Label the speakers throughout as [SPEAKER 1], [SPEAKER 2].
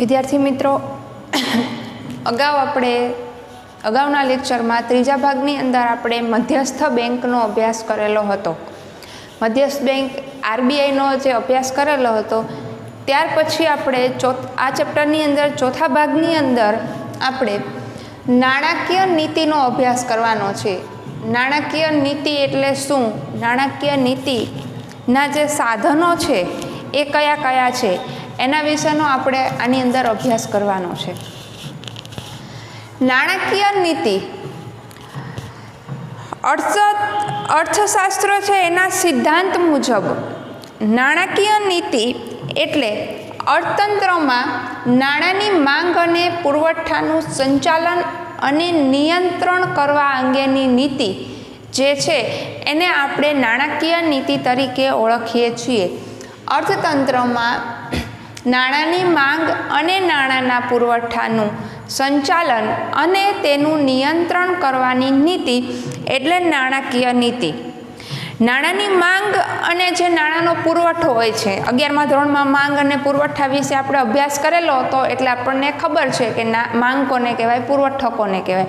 [SPEAKER 1] विद्यार्थी मित्रों, अगाऊ आपणे अगाऊना लेक्चरमां त्रीजा भागनी अंदर आपणे मध्यस्थ बेंकनो अभ्यास करेलो हतो। मध्यस्थ बैंक आरबीआई नो जे अभ्यास करेलो हतो त्यार पछी आपणे आ चेप्टरनी अंदर चौथा भागनी अंदर आपणे नाणाकीय नीतिनो अभ्यास करवानो छे। नाणाकीय नीति एटले शुं, नाणाकीय नीतिना जे साधनो छे ए कया कया छे एना विषयनो आपणे आनी अंदर अभ्यास करवानो छे। नाणाकीय नीति अर्थशास्त्र छे एना सिद्धांत मुजब नाणाकीय नीति एटले अर्थतंत्रमां नाणांनी मांग अने पुरवठानुं संचालन अने नियंत्रण करवा अंगेनी नीति जे छे एने आपणे नाणाकीय नीति तरीके ओळखीए छीए। अर्थतंत्रमां नाणांनी मांग अने नाणांना पुरवठानुं संचालन अने तेनुं नियंत्रण करवानी नीति एटले नाणाकीय नीति। नाणांनी मांग अने जे नाणांनो पुरवठो होय छे, 11मा धोरणमां मांग अने पुरवठा विषे आपणे अभ्यास करेलो हतो એટલે આપણને ખબર છે કે માંગ કોને કહેવાય, પુરવઠો કોને કહેવાય।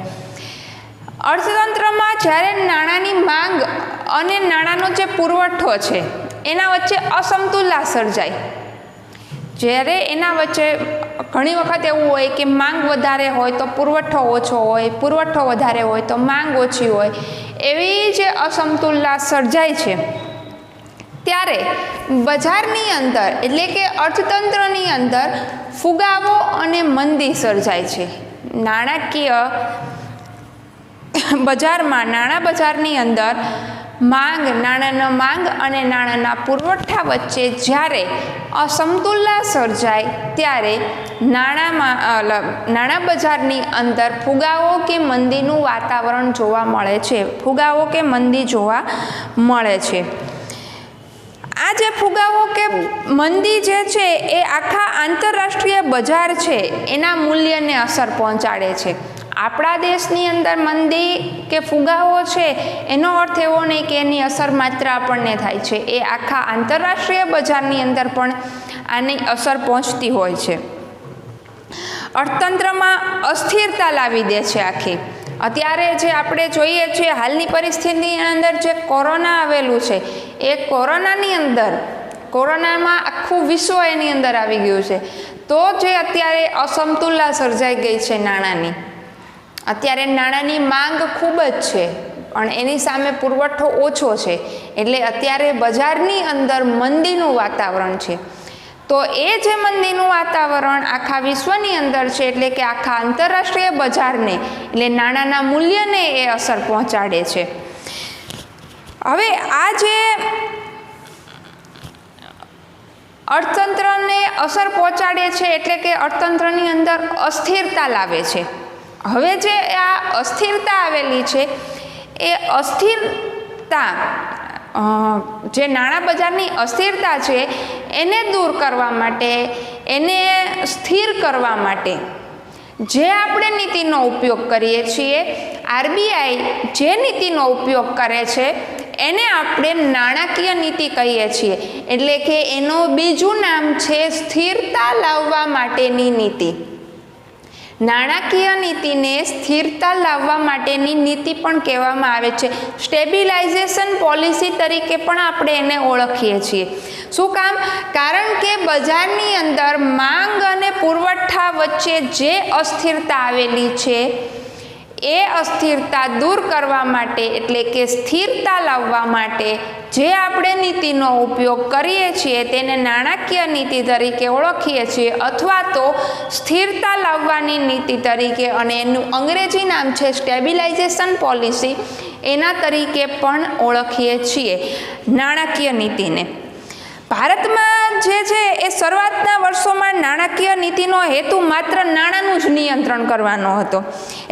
[SPEAKER 1] અર્થતંત્રમાં જ્યારે નાણાંની માંગ અને નાણાંનો જે પુરવઠો છે એના વચ્ચે અસમતુલા સર્જાય, જ્યારે એના વચ્ચે ઘણી વખત એવું હોય કે માંગ વધારે હોય તો પુરવઠો ઓછો હોય, પુરવઠો વધારે હોય તો માંગ ઓછી હોય, એવી જે અસમતુલા સર્જાય છે ત્યારે બજારની અંદર એટલે કે અર્થતંત્રની અંદર ફુગાવો અને મંદી સર્જાય છે। નાણાકીય બજારમાં, નાણાં બજારની અંદર નાણાંનો માંગ અને નાણાંના પુરવઠા વચ્ચે જ્યારે અસમતુલા સર્જાય ત્યારે નાણાં બજારની અંદર ફુગાવો કે મંદીનું વાતાવરણ જોવા મળે છે, ફુગાવો કે મંદી જોવા મળે છે। આ જે ફુગાવો કે મંદી જે છે એ આખા આંતરરાષ્ટ્રીય બજાર છે એના મૂલ્યને અસર પહોંચાડે છે। આપણા દેશની અંદર મંદી કે ફુગાવો છે એનો અર્થ એવો નહીં કે એની અસર માત્ર આપણને થાય છે, એ આખા આંતરરાષ્ટ્રીય બજારની અંદર પણ આની અસર પહોંચતી હોય છે। અર્થતંત્રમાં અસ્થિરતા લાવી દે છે આખી। અત્યારે જે આપણે જોઈએ છીએ હાલની પરિસ્થિતિની અંદર જે કોરોના આવેલું છે એ કોરોનાની અંદર, કોરોનામાં આખું વિશ્વ એની અંદર આવી ગયું છે, તો જે અત્યારે અસમતુલા સર્જાઈ ગઈ છે નાણાંની, અત્યારે નાણાંની માંગ ખૂબ જ છે પણ એની સામે પુરવઠો ઓછો છે, એટલે અત્યારે બજારની અંદર મંદીનું વાતાવરણ છે। તો એ જે મંદીનું વાતાવરણ આખા વિશ્વની અંદર છે એટલે કે આખા આંતરરાષ્ટ્રીય બજારને એટલે નાણાંના મૂલ્યને એ અસર પહોંચાડે છે। હવે આ જે અર્થતંત્રને અસર પહોંચાડે છે એટલે કે અર્થતંત્રની અંદર અસ્થિરતા લાવે છે। હવે જે આ અસ્થિરતા આવેલી છે એ અસ્થિરતા જે નાણાં બજારની અસ્થિરતા છે એને દૂર કરવા માટે, એને સ્થિર કરવા માટે જે આપણે નીતિનો ઉપયોગ કરીએ છીએ, આરબીઆઈ જે નીતિનો ઉપયોગ કરે છે એને આપણે નાણાકીય નીતિ કહીએ છીએ। એટલે કે એનું બીજું નામ છે સ્થિરતા લાવવા માટેની નીતિ। નાણાકીય નીતિને સ્થિરતા લાવવા માટેની નીતિ પણ કહેવામાં આવે છે। સ્ટેબિલાઇઝેશન પોલિસી તરીકે પણ આપણે એને ઓળખીએ છીએ। શું કામ? કારણ કે બજારની અંદર માંગ અને પુરવઠા વચ્ચે જે અસ્થિરતા આવેલી છે એ અસ્થિરતા દૂર કરવા માટે એટલે કે સ્થિરતા લાવવા માટે જે આપણે નીતિનો ઉપયોગ કરીએ છીએ તેને નાણાકીય નીતિ તરીકે ઓળખીએ છીએ, અથવા તો સ્થિરતા લાવવાની નીતિ તરીકે, અને એનું અંગ્રેજી નામ છે સ્ટેબિલાઇઝેશન પોલિસી, એના તરીકે પણ ઓળખીએ છીએ નાણાકીય નીતિને। ભારતમાં જે છે એ શરૂઆતના વર્ષોમાં નાણાકીય નીતિનો હેતુ માત્ર નાણાંનું જ નિયંત્રણ કરવાનો હતો,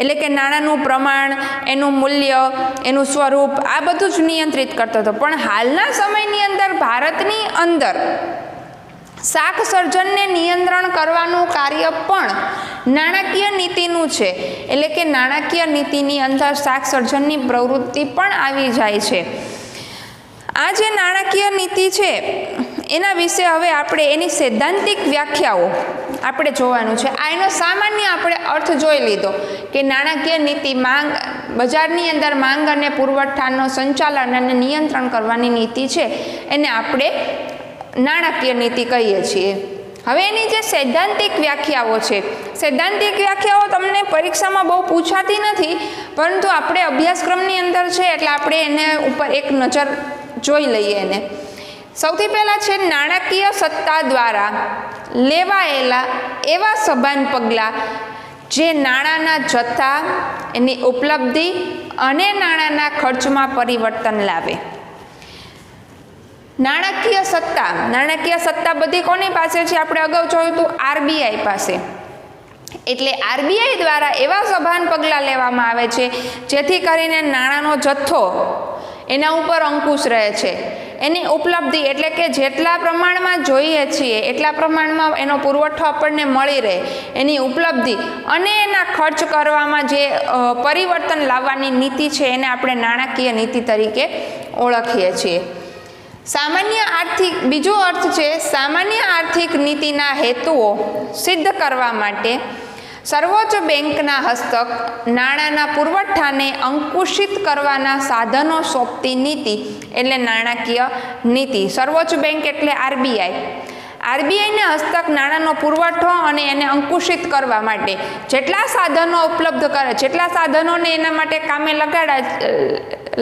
[SPEAKER 1] એટલે કે નાણાંનું પ્રમાણ, એનું મૂલ્ય, એનું સ્વરૂપ આ બધું જ નિયંત્રિત કરતો હતો। પણ હાલના સમયની અંદર ભારતની અંદર શાક સર્જનને નિયંત્રણ કરવાનું કાર્ય પણ નાણાકીય નીતિનું છે, એટલે કે નાણાકીય નીતિની અંદર શાક સર્જનની પ્રવૃત્તિ પણ આવી જાય છે। આ જે નાણાકીય નીતિ છે એના વિશે હવે આપણે એની સૈદ્ધાંતિક વ્યાખ્યાઓ આપણે જોવાનું છે. આ એનો સામાન્ય આપણે અર્થ જોઈ લીધો કે નાણાકીય નીતિ માંગ, બજારની અંદર માંગ અને પુરવઠાનો સંચાલન અને નિયંત્રણ કરવાની નીતિ છે, એને આપણે નાણાકીય નીતિ કહીએ છીએ. હવે એની જે સૈદ્ધાંતિક વ્યાખ્યાઓ છે, સૈદ્ધાંતિક વ્યાખ્યાઓ તમને પરીક્ષામાં બહુ પૂછાતી નથી, પરંતુ આપણે અભ્યાસક્રમની અંદર છે એટલે આપણે એને ઉપર એક નજર જોઈ લઈએ. એને સૌથી પહેલાં છે નાણાકીય સત્તા દ્વારા લેવાયેલા એવા સભાન પગલાં જે નાણાંના જથ્થા, એની ઉપલબ્ધિ અને નાણાંના ખર્ચમાં પરિવર્તન લાવે. નાણાકીય સત્તા બધી કોની પાસે છે? આપણે અગાઉ જોયું હતું આરબીઆઈ પાસે. એટલે આરબીઆઈ દ્વારા એવા સભાન પગલાં લેવામાં આવે છે જેથી કરીને નાણાંનો જથ્થો એના ઉપર અંકુશ રહે છે, એની ઉપલબ્ધિ એટલે કે જેટલા પ્રમાણમાં જોઈએ છીએ એટલા પ્રમાણમાં એનો પુરવઠો આપણને મળી રહે, એની ઉપલબ્ધિ અને એના ખર્ચ કરવામાં જે પરિવર્તન લાવવાની નીતિ છે એને આપણે નાણાકીય નીતિ તરીકે ઓળખીએ છીએ. બીજો અર્થ છે સામાન્ય આર્થિક નીતિના હેતુઓ સિદ્ધ કરવા માટે સર્વોચ્ચ બેંકના હસ્તક નાણાંના પુરવઠાને અંકુશિત કરવાના સાધનો સોંપતી નીતિ એટલે નાણાકીય નીતિ. સર્વોચ્ચ બેંક એટલે આરબીઆઈને હસ્તક નાણાંનો પુરવઠો અને એને અંકુશિત કરવા માટે જેટલા સાધનો ઉપલબ્ધ કરે, જેટલા સાધનોને એના માટે કામે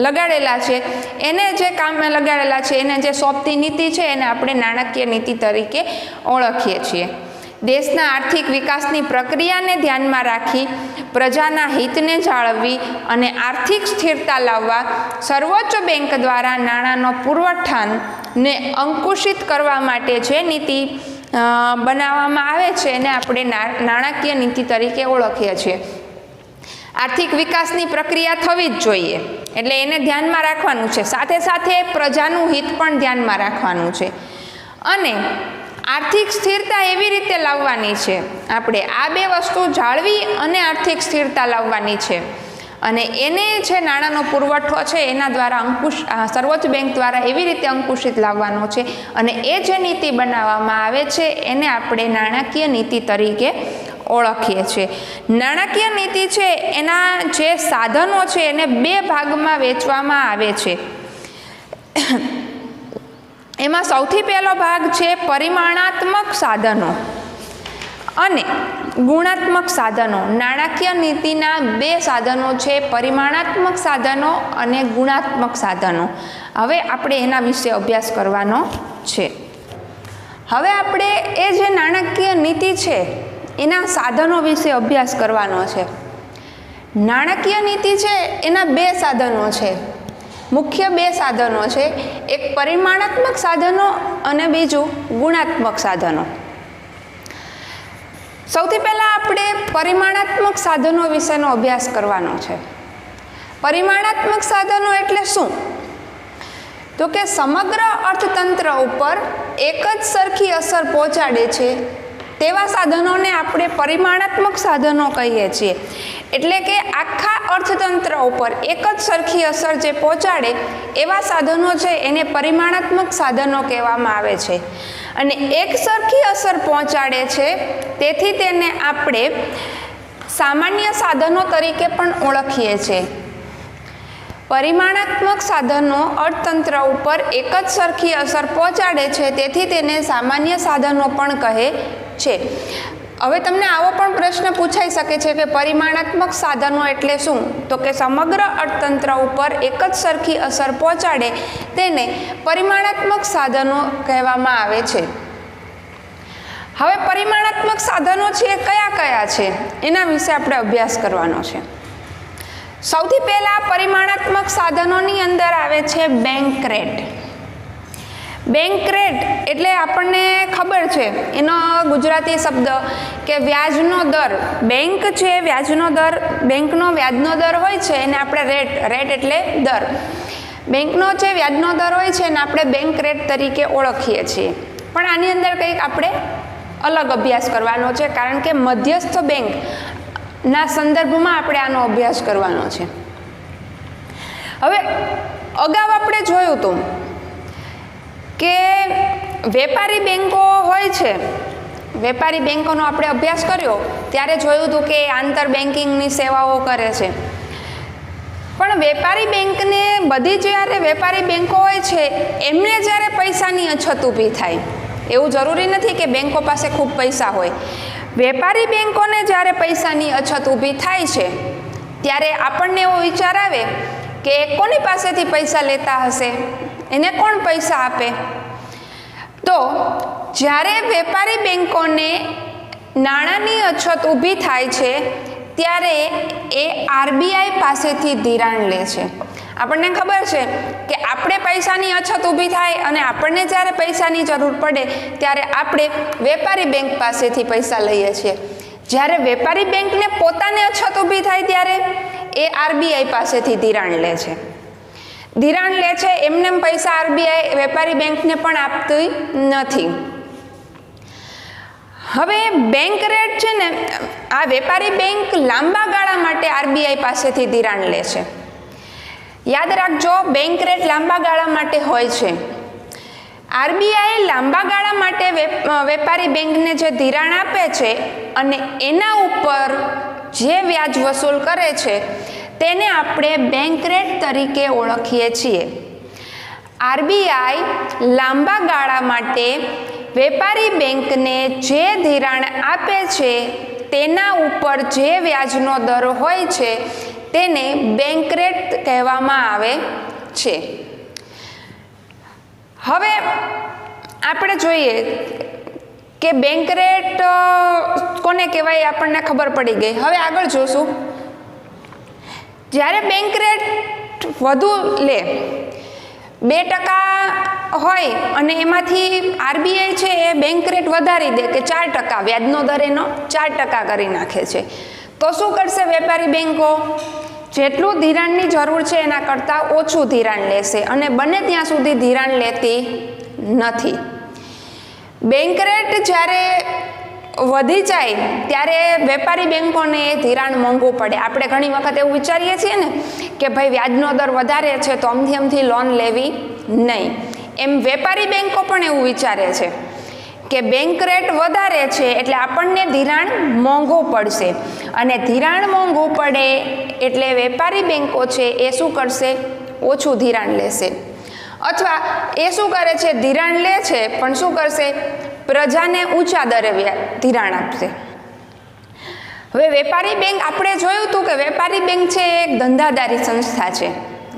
[SPEAKER 1] લગાડેલા છે, એને જે કામે લગાડેલા છે એને જે સોંપતી નીતિ છે એને આપણે નાણાકીય નીતિ તરીકે ઓળખીએ છીએ. દેશના આર્થિક વિકાસની પ્રક્રિયાને ધ્યાનમાં રાખી પ્રજાના હિતને જાળવવી અને આર્થિક સ્થિરતા લાવવા સર્વોચ્ચ બેંક દ્વારા નાણાંનો પુરવઠાને અંકુશિત કરવા માટે જે નીતિ બનાવવામાં આવે છે એને આપણે નાણાકીય નીતિ તરીકે ઓળખીએ છીએ. આર્થિક વિકાસની પ્રક્રિયા થવી જ જોઈએ એટલે એને ધ્યાનમાં રાખવાનું છે, સાથે સાથે પ્રજાનું હિત પણ ધ્યાનમાં રાખવાનું છે અને આર્થિક સ્થિરતા એવી રીતે લાવવાની છે. આપણે આ બે વસ્તુ જાળવી અને આર્થિક સ્થિરતા લાવવાની છે અને એને જે નાણાંનો પુરવઠો છે એના દ્વારા સર્વોચ્ચ બેંક દ્વારા એવી રીતે અંકુશિત લાવવાનો છે અને એ જે નીતિ બનાવવામાં આવે છે એને આપણે નાણાકીય નીતિ તરીકે ઓળખીએ છીએ. નાણાકીય નીતિ છે એના જે સાધનો છે એને બે ભાગમાં વહેંચવામાં આવે છે. એમાં સૌથી પહેલો ભાગ છે પરિમાણાત્મક સાધનો અને ગુણાત્મક સાધનો. નાણાકીય નીતિના બે સાધનો છે, પરિમાણાત્મક સાધનો અને ગુણાત્મક સાધનો. હવે આપણે એના વિશે અભ્યાસ કરવાનો છે. હવે આપણે એ જે નાણાકીય નીતિ છે એના સાધનો વિશે અભ્યાસ કરવાનો છે. નાણાકીય નીતિ છે એના બે સાધનો છે, મુખ્ય બે સાધનો છે, એક પરિમાણાત્મક સાધનો અને બીજું ગુણાત્મક સાધનો. સૌથી પહેલાં આપણે પરિમાણાત્મક સાધનો વિશેનો અભ્યાસ કરવાનો છે. પરિમાણાત્મક સાધનો એટલે શું? તો કે સમગ્ર અર્થતંત્ર ઉપર એક જ સરખી અસર પહોંચાડે છે તેવા સાધનોને આપણે પરિમાણાત્મક સાધનો કહીએ છીએ. એટલે કે આખા અર્થતંત્ર ઉપર એક જ સરખી અસર જે પહોંચાડે એવા સાધનો છે એને પરિમાણાત્મક સાધનો કહેવામાં આવે છે. અને એક સરખી અસર પહોંચાડે છે તેથી તેને આપણે સામાન્ય સાધનો તરીકે પણ ઓળખીએ છીએ. પરિમાણાત્મક સાધનો અર્થતંત્ર ઉપર એક જ સરખી અસર પહોંચાડે છે તેથી તેને સામાન્ય સાધનો પણ કહે છે. હવે તમને આવો પણ પ્રશ્ન પૂછાઈ શકે છે કે પરિમાણાત્મક સાધનો એટલે શું? તો કે સમગ્ર અર્થતંત્ર ઉપર એક જ સરખી અસર પહોંચાડે તેને પરિમાણાત્મક સાધનો કહેવામાં આવે છે. હવે પરિમાણાત્મક સાધનો છે કયા કયા છે એના વિશે આપણે અભ્યાસ કરવાનો છે. સૌથી પહેલાં પરિમાણાત્મક સાધનોની અંદર આવે છે બેંક રેટ. બેંક રેટ એટલે આપણને ખબર છે એનો ગુજરાતી શબ્દ કે વ્યાજનો દર. બેંક છે વ્યાજનો દર, બેંકનો વ્યાજનો દર હોય છે એને આપણે રેટ એટલે દર. બેંકનો જે વ્યાજનો દર હોય છે એને આપણે બેંક રેટ તરીકે ઓળખીએ છીએ. પણ આની અંદર કંઈક આપણે અલગ અભ્યાસ કરવાનો છે કારણ કે મધ્યસ્થ બેંકના સંદર્ભમાં આપણે આનો અભ્યાસ કરવાનો છે. હવે અગાઉ આપણે જોયું હતું કે વેપારી બેંકો હોય છે, વેપારી બેંકોનો આપણે અભ્યાસ કર્યો ત્યારે જોયું હતું કે આંતર બેન્કિંગની સેવાઓ કરે છે, પણ વેપારી બેંકને બધી જ્યારે વેપારી બેંકો હોય છે એમને જ્યારે પૈસાની અછત ઊભી થાય, એવું જરૂરી નથી કે બેંકો પાસે ખૂબ પૈસા હોય, વેપારી બેંકોને જ્યારે પૈસાની અછત ઊભી થાય છે ત્યારે આપણને એવો વિચાર આવે કે કોની પાસેથી પૈસા લેતા હશે, એને કોણ પૈસા આપે? તો જ્યારે વેપારી બેંકોને નાણાંની અછત ઊભી થાય છે ત્યારે એ આરબીઆઈ પાસેથી ધિરાણ લે છે. આપણને ખબર છે કે આપણે પૈસાની અછત ઊભી થાય અને આપણને જ્યારે પૈસાની જરૂર પડે ત્યારે આપણે વેપારી બેંક પાસેથી પૈસા લઈએ છીએ. જ્યારે વેપારી બેંકને પોતાને અછત ઊભી થાય ત્યારે એ આરબીઆઈ પાસેથી ધિરાણ લે છે. ધિરાણ લે છે, એમને પૈસા આરબીઆઈ વેપારી બેંકને પણ આપતી નથી. હવે બેંક રેટ છે ને, આ વેપારી બેંક લાંબા ગાળા માટે આરબીઆઈ પાસેથી ધિરાણ લે છે. યાદ રાખજો, બેંક રેટ લાંબા ગાળા માટે હોય છે. આરબીઆઈ લાંબા ગાળા માટે વેપારી બેંકને જે ધિરાણ આપે છે અને એના ઉપર જે વ્યાજ વસૂલ કરે છે તેને આપણે બેંક રેટ તરીકે ઓળખીએ છીએ. આરબીઆઈ લાંબા ગાળા માટે વેપારી બેંકને જે ધિરાણ આપે છે તેના ઉપર જે વ્યાજનો દર હોય છે તેને બેંક રેટ કહેવામાં આવે છે. હવે આપણે જોઈએ કે બેંક રેટ કોને કહેવાય, આપણને ખબર પડી ગઈ. હવે આગળ જોશું. જ્યારે બેંક રેટ વધુ લે, 2% હોય અને એમાંથી આરબીઆઈ છે એ બેંક રેટ વધારી દે કે 4%, વ્યાજનો દર એનો 4% કરી નાખે છે, તો શું કરશે વેપારી બેંકો? જેટલું ધિરાણની જરૂર છે એના કરતાં ઓછું ધિરાણ લેશે અને બને ત્યાં સુધી ધિરાણ લેતી નથી. બેંક રેટ જ્યારે વધી જાય ત્યારે વેપારી બેંકોને ધિરાણ મોંઘું પડે. આપણે ઘણી વખત એવું વિચારીએ છીએ ને કે ભાઈ વ્યાજનો દર વધારે છે તો અમથી લોન લેવી નહીં. એમ વેપારી બેંકો પણ એવું વિચારે છે કે બેંક રેટ વધારે છે એટલે આપણને ધિરાણ મોંઘું પડશે, અને ધિરાણ મોંઘું પડે એટલે વેપારી બેંકો છે એ શું કરશે? ઓછું ધિરાણ લેશે. અથવા એ શું કરે છે? ધિરાણ લે છે પણ શું કરશે? પ્રજાને ઊંચા દરે ધિરાણ આપશે. હવે વેપારી બેંક, આપણે જોયું હતું કે વેપારી બેંક છે એ એક ધંધાદારી સંસ્થા છે,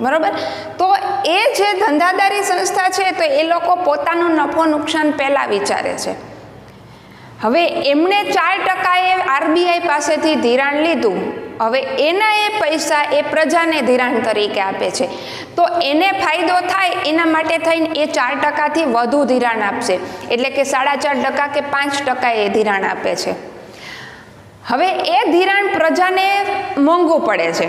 [SPEAKER 1] બરોબર? તો એ જે ધંધાદારી સંસ્થા છે તો એ લોકો પોતાનું નફો નુકસાન પહેલાં વિચારે છે. હવે એમણે 4% આરબીઆઈ પાસેથી ધિરાણ લીધું, હવે એના એ પૈસા એ પ્રજાને ધિરાણ તરીકે આપે છે, તો એને ફાયદો થાય એના માટે થઈને એ 4%થી વધુ ધિરાણ આપશે, એટલે કે 4.5% કે 5% એ ધિરાણ આપે છે. હવે એ ધિરાણ પ્રજાને મોંઘું પડે છે,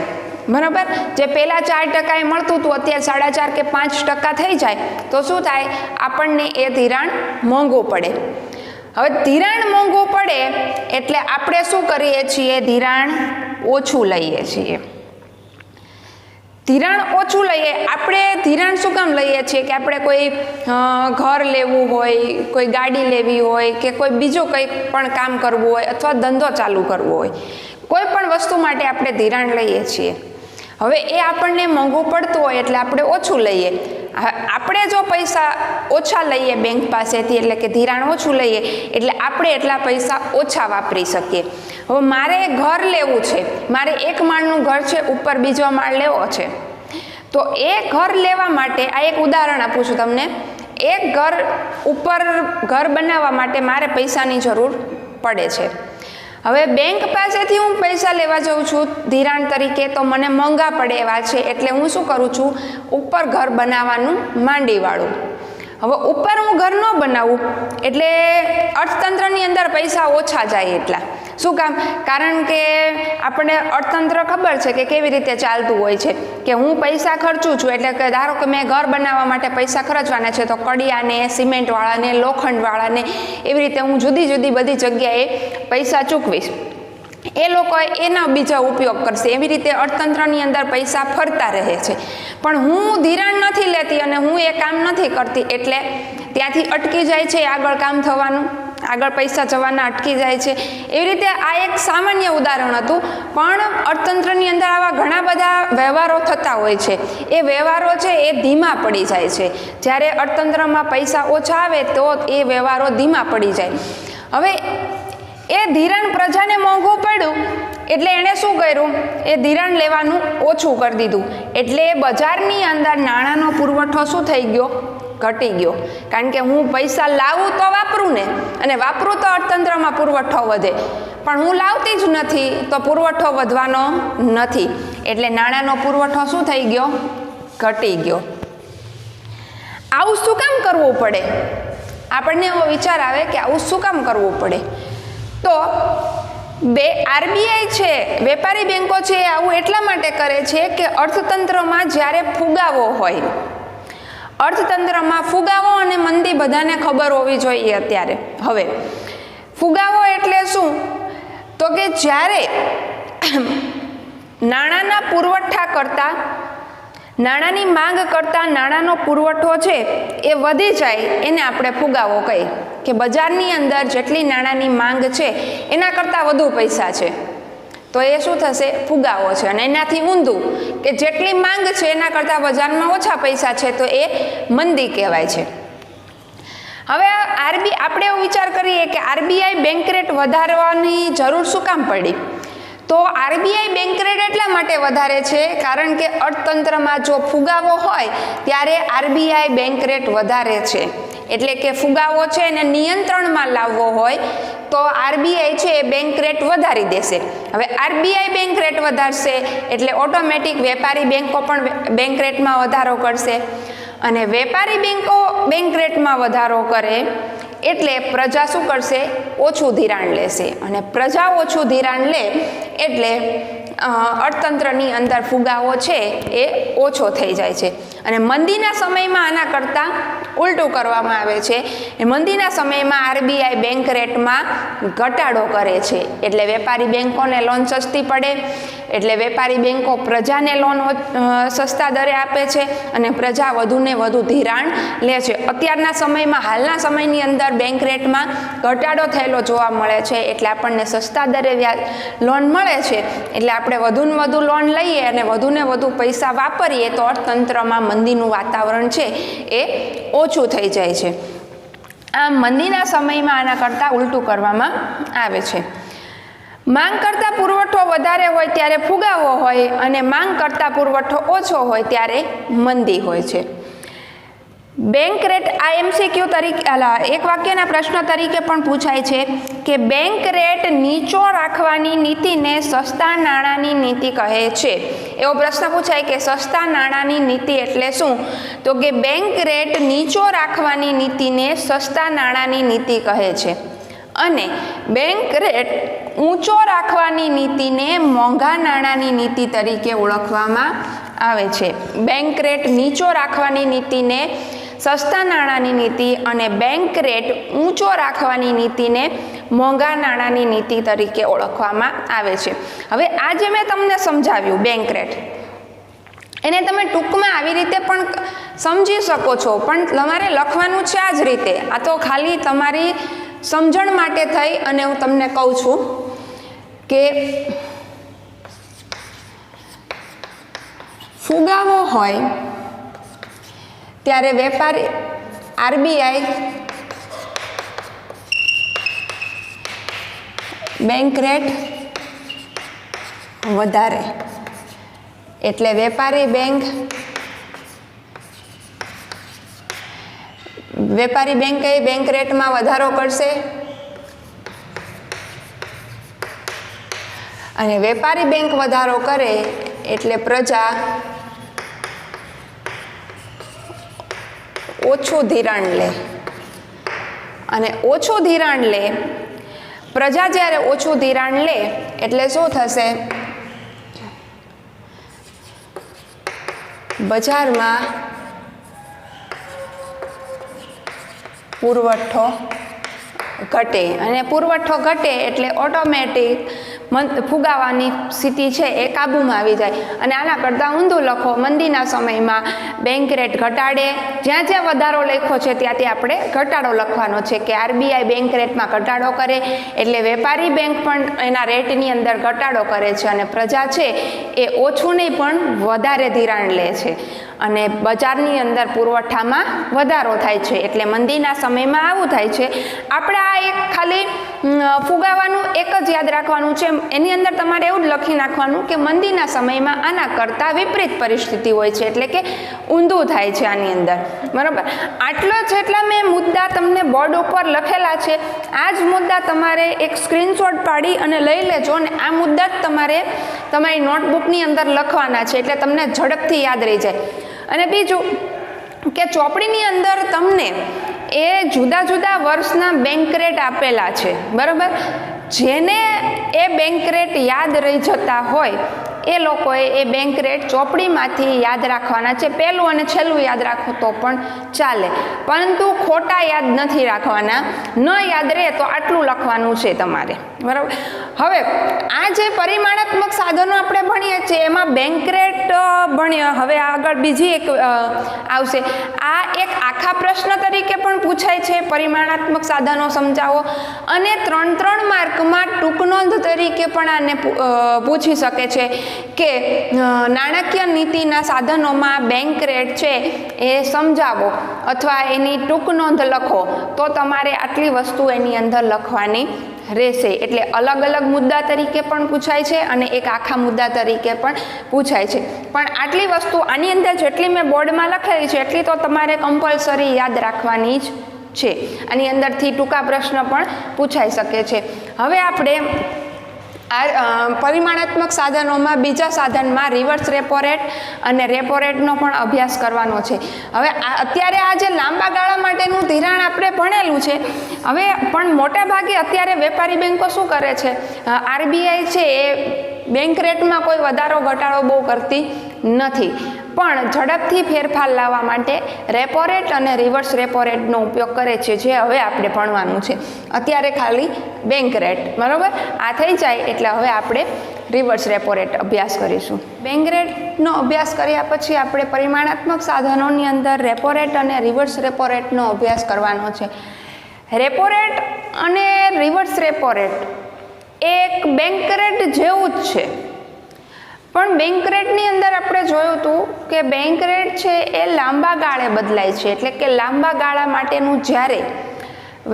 [SPEAKER 1] બરાબર? જે પહેલાં 4% એ મળતું હતું અત્યારે 4.5% કે 5% થઈ જાય તો શું થાય? આપણને એ ધિરાણ મોંઘું પડે. હવે ધિરાણ મોંઘું પડે એટલે આપણે શું કરીએ છીએ? ધિરાણ ઓછું લઈએ છીએ. ધિરાણ ઓછું લઈએ. આપણે ધિરાણ શું કામ લઈએ છીએ? કે આપણે કોઈ ઘર લેવું હોય, કોઈ ગાડી લેવી હોય, કે કોઈ બીજું કંઈ પણ કામ કરવું હોય અથવા ધંધો ચાલુ કરવો હોય, કોઈ પણ વસ્તુ માટે આપણે ધિરાણ લઈએ છીએ. હવે એ આપણને મોંઘું પડતું હોય એટલે આપણે ઓછું લઈએ. આપણે જો પૈસા ઓછા લઈએ બેંક પાસેથી, એટલે કે ધિરાણ ઓછું લઈએ, એટલે આપણે એટલા પૈસા ઓછા વાપરી શકીએ. હવે મારે ઘર લેવું છે, મારે 1 માળનું ઘર છે, ઉપર બીજો માળ લેવો છે, તો એ ઘર લેવા માટે, આ એક ઉદાહરણ આપું છું તમને, એક ઘર ઉપર ઘર બનાવવા માટે મારે પૈસાની જરૂર પડે છે. હવે બેંક પાસેથી હું પૈસા લેવા જાઉં છું ધિરાણ તરીકે, તો મને મોંઘા પડે એવા છે, એટલે હું શું કરું છું? ઉપર ઘર બનાવવાનું માંડી વાળું. હવે ઉપર હું ઘર ન બનાવું એટલે અર્થતંત્રની અંદર પૈસા ઓછા જાય. એટલા શું કામ? કારણ કે આપણને અર્થતંત્ર ખબર છે કે કેવી રીતે ચાલતું હોય છે, કે હું પૈસા ખર્ચું છું, એટલે કે ધારો કે મેં ઘર બનાવવા માટે પૈસા ખર્ચવાના છે તો કડિયાને, સિમેન્ટવાળાને, લોખંડવાળાને, એવી રીતે હું જુદી જુદી બધી જગ્યાએ પૈસા ચૂકવીશ. એ લોકો એના બીજા ઉપયોગ કરશે. એવી રીતે અર્થતંત્રની અંદર પૈસા ફરતા રહે છે. પણ હું ધિરાણ નથી લેતી અને હું એ કામ નથી કરતી એટલે ત્યાંથી અટકી જાય છે આગળ કામ થવાનું. આગળ પૈસા જવાના અટકી જાય છે. એવી રીતે આ એક સામાન્ય ઉદાહરણ હતું, પણ અર્થતંત્રની અંદર આવા ઘણા બધા વ્યવહારો થતા હોય છે. એ વ્યવહારો છે એ ધીમા પડી જાય છે. જ્યારે અર્થતંત્રમાં પૈસા ઓછા આવે તો એ વ્યવહારો ધીમા પડી જાય. હવે એ ધિરાણ પ્રજાને મોંઘું પડ્યું એટલે એણે શું કર્યું, એ ધિરાણ લેવાનું ઓછું કરી દીધું. એટલે બજારની અંદર નાણાંનો પુરવઠો શું થઈ ગયો, ઘટી ગયો. કારણ કે હું પૈસા લાવું તો વાપરું ને, અને વાપરું તો અર્થતંત્રમાં પુરવઠો વધે, પણ હું લાવતી જ નથી તો પુરવઠો વધવાનો નથી. એટલે નાણાંનો પુરવઠો શું થઈ ગયો, ઘટી ગયો. આવું શું કામ કરવું પડે? આપણને એવો વિચાર આવે કે આવું શું કામ કરવું પડે? તો આરબીઆઈ છે, વેપારી બેંકો છે, આવું એટલા માટે કરે છે કે અર્થતંત્રમાં જ્યારે ફુગાવો હોય, અર્થતંત્રમાં ફુગાવો અને મંદી બધાને ખબર હોવી જોઈએ. અત્યારે હવે ફુગાવો એટલે શું, તો કે જ્યારે નાણાંના પુરવઠા કરતાં, નાણાંની માંગ કરતાં નાણાંનો પુરવઠો છે એ વધી જાય, એને આપણે ફુગાવો કહીએ. કે બજારની અંદર જેટલી નાણાંની માંગ છે એના કરતાં વધુ પૈસા છે તો એ શું થશે, ફુગાવો છે. અને એનાથી ઊંધું કે જેટલી માંગ છે એના કરતાં બજારમાં ઓછા પૈસા છે તો એ મંદી કહેવાય છે. હવે આપણે એવો વિચાર કરીએ કે આરબીઆઈ બેંક રેટ વધારવાની જરૂર શું કામ પડી? તો આરબીઆઈ બેંક રેટ એટલા માટે વધારે છે કારણ કે અર્થતંત્રમાં જો ફુગાવો હોય ત્યારે આરબીઆઈ બેંક રેટ વધારે છે. એટલે કે ફુગાવો છે એને નિયંત્રણમાં લાવવો હોય તો આરબીઆઈ છે એ બેંક રેટ વધારી દેશે. હવે આરબીઆઈ બેંક રેટ વધારશે એટલે ઓટોમેટિક વેપારી બેંકો પણ બેંક રેટમાં વધારો કરશે, અને વેપારી બેંકો બેંક રેટમાં વધારો કરે એટલે પ્રજા શું કરશે, ઓછું ધિરાણ લેશે, અને પ્રજા ઓછું ધિરાણ લે એટલે અર્થતંત્રની અંદર ફુગાવો છે એ ઓછો થઈ જાય છે. અને મંદીના સમયમાં આના કરતાં ઉલટું કરવામાં આવે છે. મંદીના સમયમાં આરબીઆઈ બેંક રેટમાં ઘટાડો કરે છે એટલે વેપારી બેંકોને લોન સસ્તી પડે, એટલે વેપારી બેંકો પ્રજાને લોન સસ્તા દરે આપે છે અને પ્રજા વધુને વધુ ધિરાણ લે છે. અત્યારના સમયમાં, હાલના સમયની અંદર બેંક રેટમાં ઘટાડો થયેલો જોવા મળે છે એટલે આપણને સસ્તા દરે લોન મળે છે, એટલે આપણે વધુને વધુ લોન લઈએ અને વધુને વધુ પૈસા વાપરીએ તો અર્થતંત્રમાં મંદીનું વાતાવરણ છે એ ઓછું થઈ જાય છે. આમ મંદીના સમયમાં આના કરતાં ઉલટું કરવામાં આવે છે. માંગ કરતાં પુરવઠો વધારે હોય ત્યારે ફુગાવો હોય, અને માંગ કરતાં પુરવઠો ઓછો હોય ત્યારે મંદી હોય છે. બેંક રેટ આ એમસીક્યુ તરીકે, એક વાક્યના પ્રશ્ન તરીકે પણ પૂછાય છે કે બેંક રેટ નીચો રાખવાની નીતિને સસ્તા નાણાંની નીતિ કહે છે. એવો પ્રશ્ન પૂછાય કે સસ્તા નાણાંની નીતિ એટલે શું? તો કે બેંક રેટ નીચો રાખવાની નીતિને સસ્તા નાણાંની નીતિ કહે છે, અને બેંક રેટ ઊંચો રાખવાની નીતિને મોંઘા નાણાંની નીતિ તરીકે ઓળખવામાં આવે છે. બેંક રેટ નીચો રાખવાની નીતિને સસ્તા નાણાંની નીતિ અને બેંક રેટ ઊંચો રાખવાની નીતિને મોંઘા નાણાંની નીતિ તરીકે ઓળખવામાં આવે છે. હવે આ જે મેં તમને સમજાવ્યું બેંક રેટ, એને તમે ટૂંકમાં આવી રીતે પણ સમજી શકો છો, પણ તમારે લખવાનું છે આ જ રીતે. આ તો ખાલી તમારી સમજણ માટે થઈ અને હું તમને કહું છું કે ફુગાવો હોય ત્યારે વેપારી આરબીઆઈ બેંક રેટ વધારે, એટલે વેપારી બેંકે બેંક રેટમાં વધારો કરશે, અને વેપારી બેંક વધારો કરે એટલે પ્રજા ઓછું ધિરાણ લે, અને ઓછું ધિરાણ લે, પ્રજા જ્યારે ઓછું ધિરાણ લે એટલે શું થશે, બજારમાં પુરવઠો ઘટે, અને પુરવઠો ઘટે એટલે ઓટોમેટિક ફુગાવાની સ્થિતિ છે એ કાબૂમાં આવી જાય. અને આના કરતાં ઊંધું લખો, મંદીના સમયમાં બેંક રેટ ઘટાડે. જ્યાં જ્યાં વધારો લખ્યો છે ત્યાંથી આપણે ઘટાડો લખવાનો છે કે આરબીઆઈ બેંક રેટમાં ઘટાડો કરે એટલે વેપારી બેંક પણ એના રેટની અંદર ઘટાડો કરે છે અને પ્રજા છે એ ઓછું નહીં પણ વધારે ધિરાણ લે છે અને બજારની અંદર પુરવઠામાં વધારો થાય છે. એટલે મંદીના સમયમાં આવું થાય છે. આપણે આ એક ખાલી ફુગાવાનું એક જ યાદ રાખવાનું છે. એની અંદર તમારે એવું જ લખી નાખવાનું કે મંદીના સમયમાં આના કરતાં વિપરીત પરિસ્થિતિ હોય છે, એટલે કે ઊંધું થાય છે આની અંદર. બરાબર, આટલો જેટલા મેં મુદ્દા તમને બોર્ડ ઉપર લખેલા છે, આ જ મુદ્દા તમારે એક સ્ક્રીનશોટ પાડી અને લઈ લેજો અને આ મુદ્દા જ તમારે તમારી નોટબુકની અંદર લખવાના છે એટલે તમને ઝડપથી યાદ રહી જાય. અને બીજું કે ચોપડીની અંદર તમને એ જુદા જુદા વર્ષના બેંક રેટ આપેલા છે. બરાબર, જેને એ બેંક રેટ યાદ રહી જતા હોય એ લોકોએ એ બેંક રેટ ચોપડીમાંથી યાદ રાખવાના છે. પહેલું અને છેલ્લું યાદ રાખો તો પણ ચાલે, પરંતુ ખોટા યાદ નથી રાખવાના. ન યાદ રહે તો આટલું લખવાનું છે તમારે. બરાબર, હવે આ જે પરિમાણાત્મક સાધનો આપણે ભણીએ છીએ એમાં બેંક રેટ ભણીએ. હવે આગળ બીજી એક આવશે. આ એક આખા પ્રશ્ન તરીકે પણ પૂછાય છે, પરિમાણાત્મક સાધનો સમજાવો, અને 3 માર્કમાં ટૂંકનોંધ તરીકે પણ આને પૂછી શકે છે કે નાણાકીય નીતિના સાધનોમાં બેંક રેટ છે એ સમજાવો અથવા એની ટૂંકનોંધ લખો. તો તમારે આટલી વસ્તુ એની અંદર લખવાની રહેશે. એટલે અલગ અલગ મુદ્દા તરીકે પણ પૂછાય છે અને એક આખા મુદ્દા તરીકે પણ પૂછાય છે. પણ આટલી વસ્તુ આની અંદર જેટલી મેં બોર્ડમાં લખેલી છે એટલી તો તમારે કમ્પલસરી યાદ રાખવાની જ છે. આની અંદરથી ટૂંકા પ્રશ્ન પણ પૂછાઈ શકે છે. હવે આપણે પરિમાણાત્મક સાધનોમાં બીજા સાધનમાં રિવર્સ રેપો રેટ અને રેપો રેટનો પણ અભ્યાસ કરવાનો છે. હવે અત્યારે આ જે લાંબા ગાળા માટેનું ધિરાણ આપણે ભણેલું છે, હવે પણ મોટા ભાગે અત્યારે વેપારી બેંકો શું કરે છે, આરબીઆઈ છે એ બેંક રેટમાં કોઈ વધારો ઘટાડો બહુ કરતી નથી, પણ ઝડપથી ફેરફાર લાવવા માટે રેપો રેટ અને રિવર્સ રેપો રેટનો ઉપયોગ કરે છે, જે હવે આપણે ભણવાનું છે. અત્યારે ખાલી બેંક રેટ, બરાબર, આ થઈ જાય એટલે હવે આપણે રિવર્સ રેપો રેટ અભ્યાસ કરીશું. બેંક રેટનો અભ્યાસ કર્યા પછી આપણે પરિમાણાત્મક સાધનોની અંદર રેપો રેટ અને રિવર્સ રેપો રેટનો અભ્યાસ કરવાનો છે. રેપો રેટ અને રિવર્સ રેપો રેટ એક બેંક રેટ જેવું જ છે, પણ બેંક રેટની અંદર આપણે જોયું હતું કે બેંક રેટ છે એ લાંબા ગાળે બદલાય છે. એટલે કે લાંબા ગાળા માટેનું જ્યારે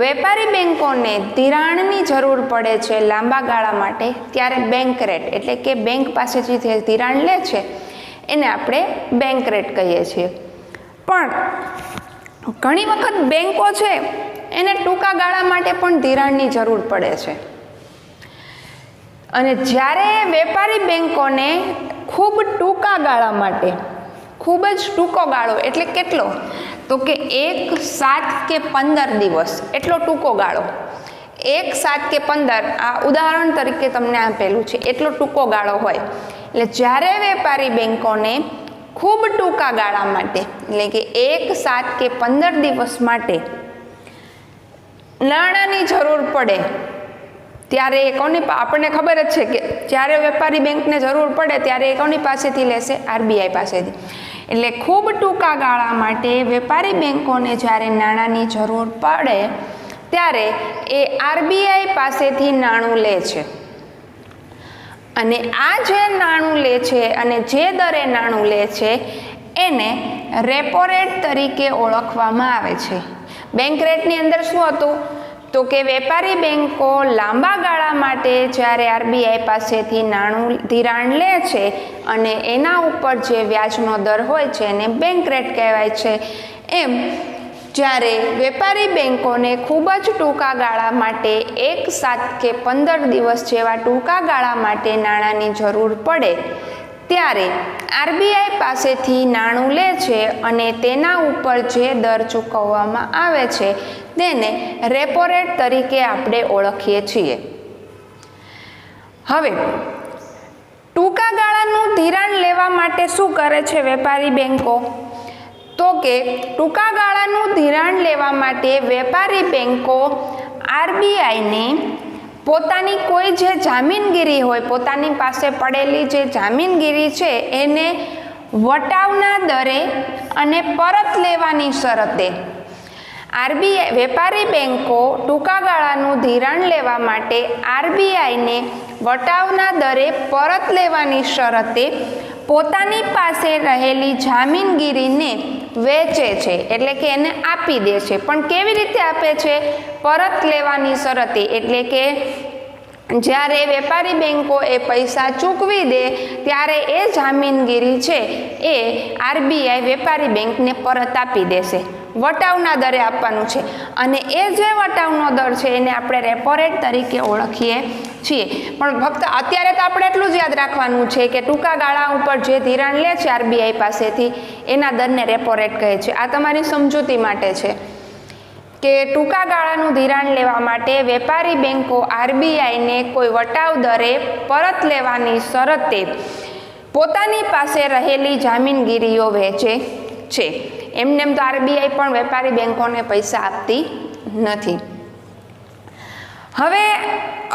[SPEAKER 1] વેપારી બેંકોને ધિરાણની જરૂર પડે છે લાંબા ગાળા માટે, ત્યારે બેંક રેટ એટલે કે બેંક પાસેથી જે ધિરાણ લે છે એને આપણે બેંક રેટ કહીએ છીએ. પણ ઘણી વખત બેંકો છે એને ટૂંકા ગાળા માટે પણ ધિરાણની જરૂર પડે છે, અને જ્યારે વેપારી બેંકોને ખૂબ ટૂંકા ગાળા માટે, ખૂબ જ ટૂંકો ગાળો એટલે કેટલો, તો કે 1, 7 કે 15 દિવસ એટલો ટૂંકો ગાળો, 1, 7 કે 15, આ ઉદાહરણ તરીકે તમને આપેલું છે, એટલો ટૂંકો ગાળો હોય. એટલે જ્યારે વેપારી બેંકોને ખૂબ ટૂંકા ગાળા માટે એટલે કે 1, 7 કે 15 દિવસ માટે નાણાંની જરૂર પડે, ત્યારે કોની, આપણને ખબર જ છે કે જ્યારે વેપારી બેંકને જરૂર પડે ત્યારે કોની પાસેથી લેશે, આરબીઆઈ પાસેથી. એટલે ખૂબ ટૂંકા ગાળા માટે વેપારી બેંકોને જ્યારે નાણાંની જરૂર પડે ત્યારે એ આરબીઆઈ પાસેથી નાણું લે છે, અને આ જે નાણું લે છે અને જે દરે નાણું લે છે એને રેપો રેટ તરીકે ઓળખવામાં આવે છે. બેંક રેટની અંદર શું હતું તો કે વેપારી બેંકો લાંબા ગાળા માટે જ્યારે આરબીઆઈ પાસેથી નાણું ધિરાણ લે છે અને એના ઉપર જે વ્યાજનો દર હોય છે એને બેંક રેટ કહેવાય છે. એમ જ્યારે વેપારી બેંકોને ખૂબ જ ટૂંકા ગાળા માટે 1, 7 કે 15 દિવસ જેવા ટૂંકા ગાળા માટે નાણાંની જરૂર પડે ત્યારે આરબીઆઈ પાસેથી નાણું લે છે અને તેના ઉપર જે દર ચૂકવવામાં આવે છે તેને રેપો રેટ તરીકે આપણે ઓળખીએ છીએ. હવે ટૂંકા ગાળાનું ધિરાણ લેવા માટે શું કરે છે વેપારી બેંકો, તો કે ટૂંકા ગાળાનું ધિરાણ લેવા માટે વેપારી બેંકો આરબીઆઈને પોતાની કોઈ જે જામીનગીરી હોય, પોતાની પાસે પડેલી જે જામીનગીરી છે એને વટાવના દરે અને પરત લેવાની શરતે આરબીઆઈ વેપારી બેંકો ટૂંકા ગાળાનું ધિરાણ લેવા માટે આરબીઆઈને વટાવના દરે પરત લેવાની શરતે પોતાની પાસે રહેલી જામીનગીરીને વેચે છે, એટલે કે એને આપી દે છે. પણ કેવી રીતે આપે છે? પરત લેવાની શરતે, એટલે કે જ્યારે વેપારી બેંકો એ પૈસા ચૂકવી દે ત્યારે એ જામીનગીરી છે એ આરબીઆઈ વેપારી બેંકને પરત આપી દેશે. વટાવના દરે આપવાનું છે અને એ જે વટાવનો દર છે એને આપણે રેપો રેટ તરીકે ઓળખીએ છીએ. પણ ફક્ત અત્યારે તો આપણે એટલું જ યાદ રાખવાનું છે કે ટૂંકા ગાળા ઉપર જે ધિરાણ લે છે આરબીઆઈ પાસેથી એના દરને રેપો રેટ કહે છે. આ તમારી સમજૂતી માટે છે કે ટૂંકા ગાળાનું ધિરાણ લેવા માટે વેપારી બેંકો આરબીઆઈને કોઈ વટાવ દરે પરત લેવાની શરતે પોતાની પાસે રહેલી જામીનગીરીઓ વેચે છે. એમનેમ તો આરબીઆઈ પણ વેપારી બેંકોને પૈસા આપતી નથી. હવે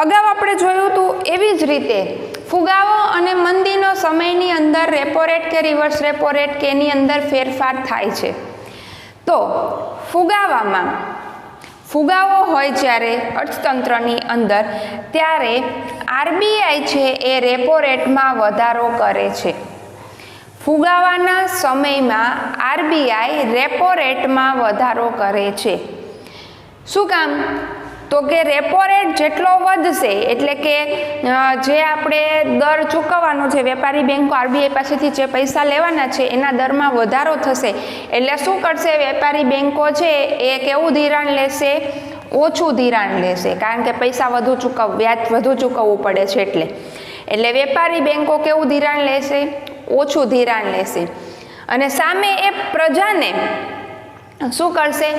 [SPEAKER 1] અગાઉ આપણે જોયું હતું એવી જ રીતે ફુગાવો અને મંદીનો સમયની અંદર રેપો રેટ કે રિવર્સ રેપો રેટ કે એની અંદર ફેરફાર થાય છે. તો ફુગાવો હોય જ્યારે અર્થતંત્રની અંદર ત્યારે આરબીઆઈ છે એ રેપો રેટમાં વધારો કરે છે. ફુગાવાના સમયમાં આરબીઆઈ રેપો રેટમાં વધારો કરે છે. શું કામ? તો કે રેપો રેટ જેટલો વધશે એટલે કે જે આપણે દર ચૂકવવાનો છે, વેપારી બેંકો આરબીઆઈ પાસેથી જે પૈસા લેવાના છે એના દરમાં વધારો થશે. એટલે શું કરશે? વેપારી બેંકો છે એ કેવું ધિરાણ લેશે? ઓછું ધિરાણ લેશે, કારણ કે પૈસા વ્યાજ વધુ ચૂકવવું પડે છે. એટલે વેપારી બેંકો કેવું ધિરાણ લેશે? ઓછું ધિરાણ લેશે. અને સામે એ પ્રજાને શું કરશે?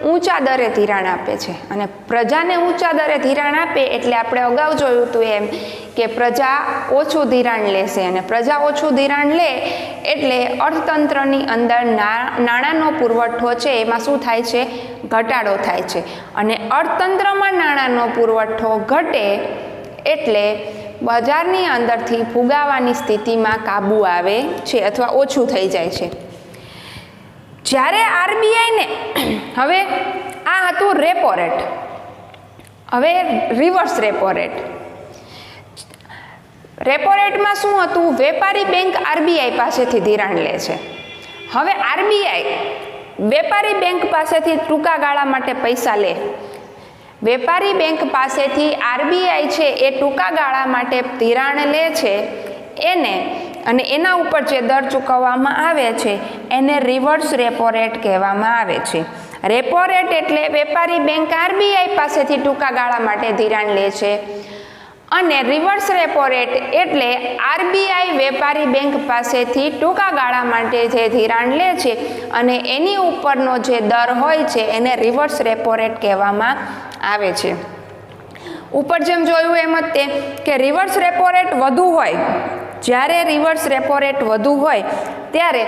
[SPEAKER 1] ઊંચા દરે ધિરાણ આપે છે. અને પ્રજાને ઊંચા દરે ધિરાણ આપે એટલે આપણે અગાઉ જોયું હતું એમ કે પ્રજા ઓછું ધિરાણ લેશે, અને પ્રજા ઓછું ધિરાણ લે એટલે અર્થતંત્રની અંદર નાણાંનો પુરવઠો છે એમાં શું થાય છે? ઘટાડો થાય છે. અને અર્થતંત્રમાં નાણાંનો પુરવઠો ઘટે એટલે બજારની અંદરથી ફુગાવાની સ્થિતિમાં કાબૂ આવે છે અથવા ઓછું થઈ જાય છે. જ્યારે આરબીઆઈને હવે આ હતું રેપો રેટ, હવે રિવર્સ રેપો રેટ. રેપો રેટમાં શું હતું? વેપારી બેંક આરબીઆઈ પાસેથી ધિરાણ લે છે. હવે આરબીઆઈ વેપારી બેંક પાસેથી ટૂંકા ગાળા માટે પૈસા લે. વેપારી બેંક પાસેથી આરબીઆઈ છે એ ટૂંકા ગાળા માટે ધિરાણ લે છે એને, અને એના ઉપર જે દર ચૂકવવામાં આવે છે એને રિવર્સ રેપો રેટ કહેવામાં આવે છે. રેપો રેટ એટલે વેપારી બેંક આરબીઆઈ પાસેથી ટૂંકા ગાળા માટે ધિરાણ લે છે, અને રિવર્સ રેપો રેટ એટલે આરબીઆઈ વેપારી બેંક પાસેથી ટૂંકા ગાળા માટે જે ધિરાણ લે છે અને એની ઉપરનો જે દર હોય છે એને રિવર્સ રેપો રેટ કહેવામાં આવે છે. ઉપર જેમ જોયું એમ જ તે કે રિવર્સ રેપો રેટ વધુ હોય, જ્યારે રિવર્સ રેપો રેટ વધુ હોય ત્યારે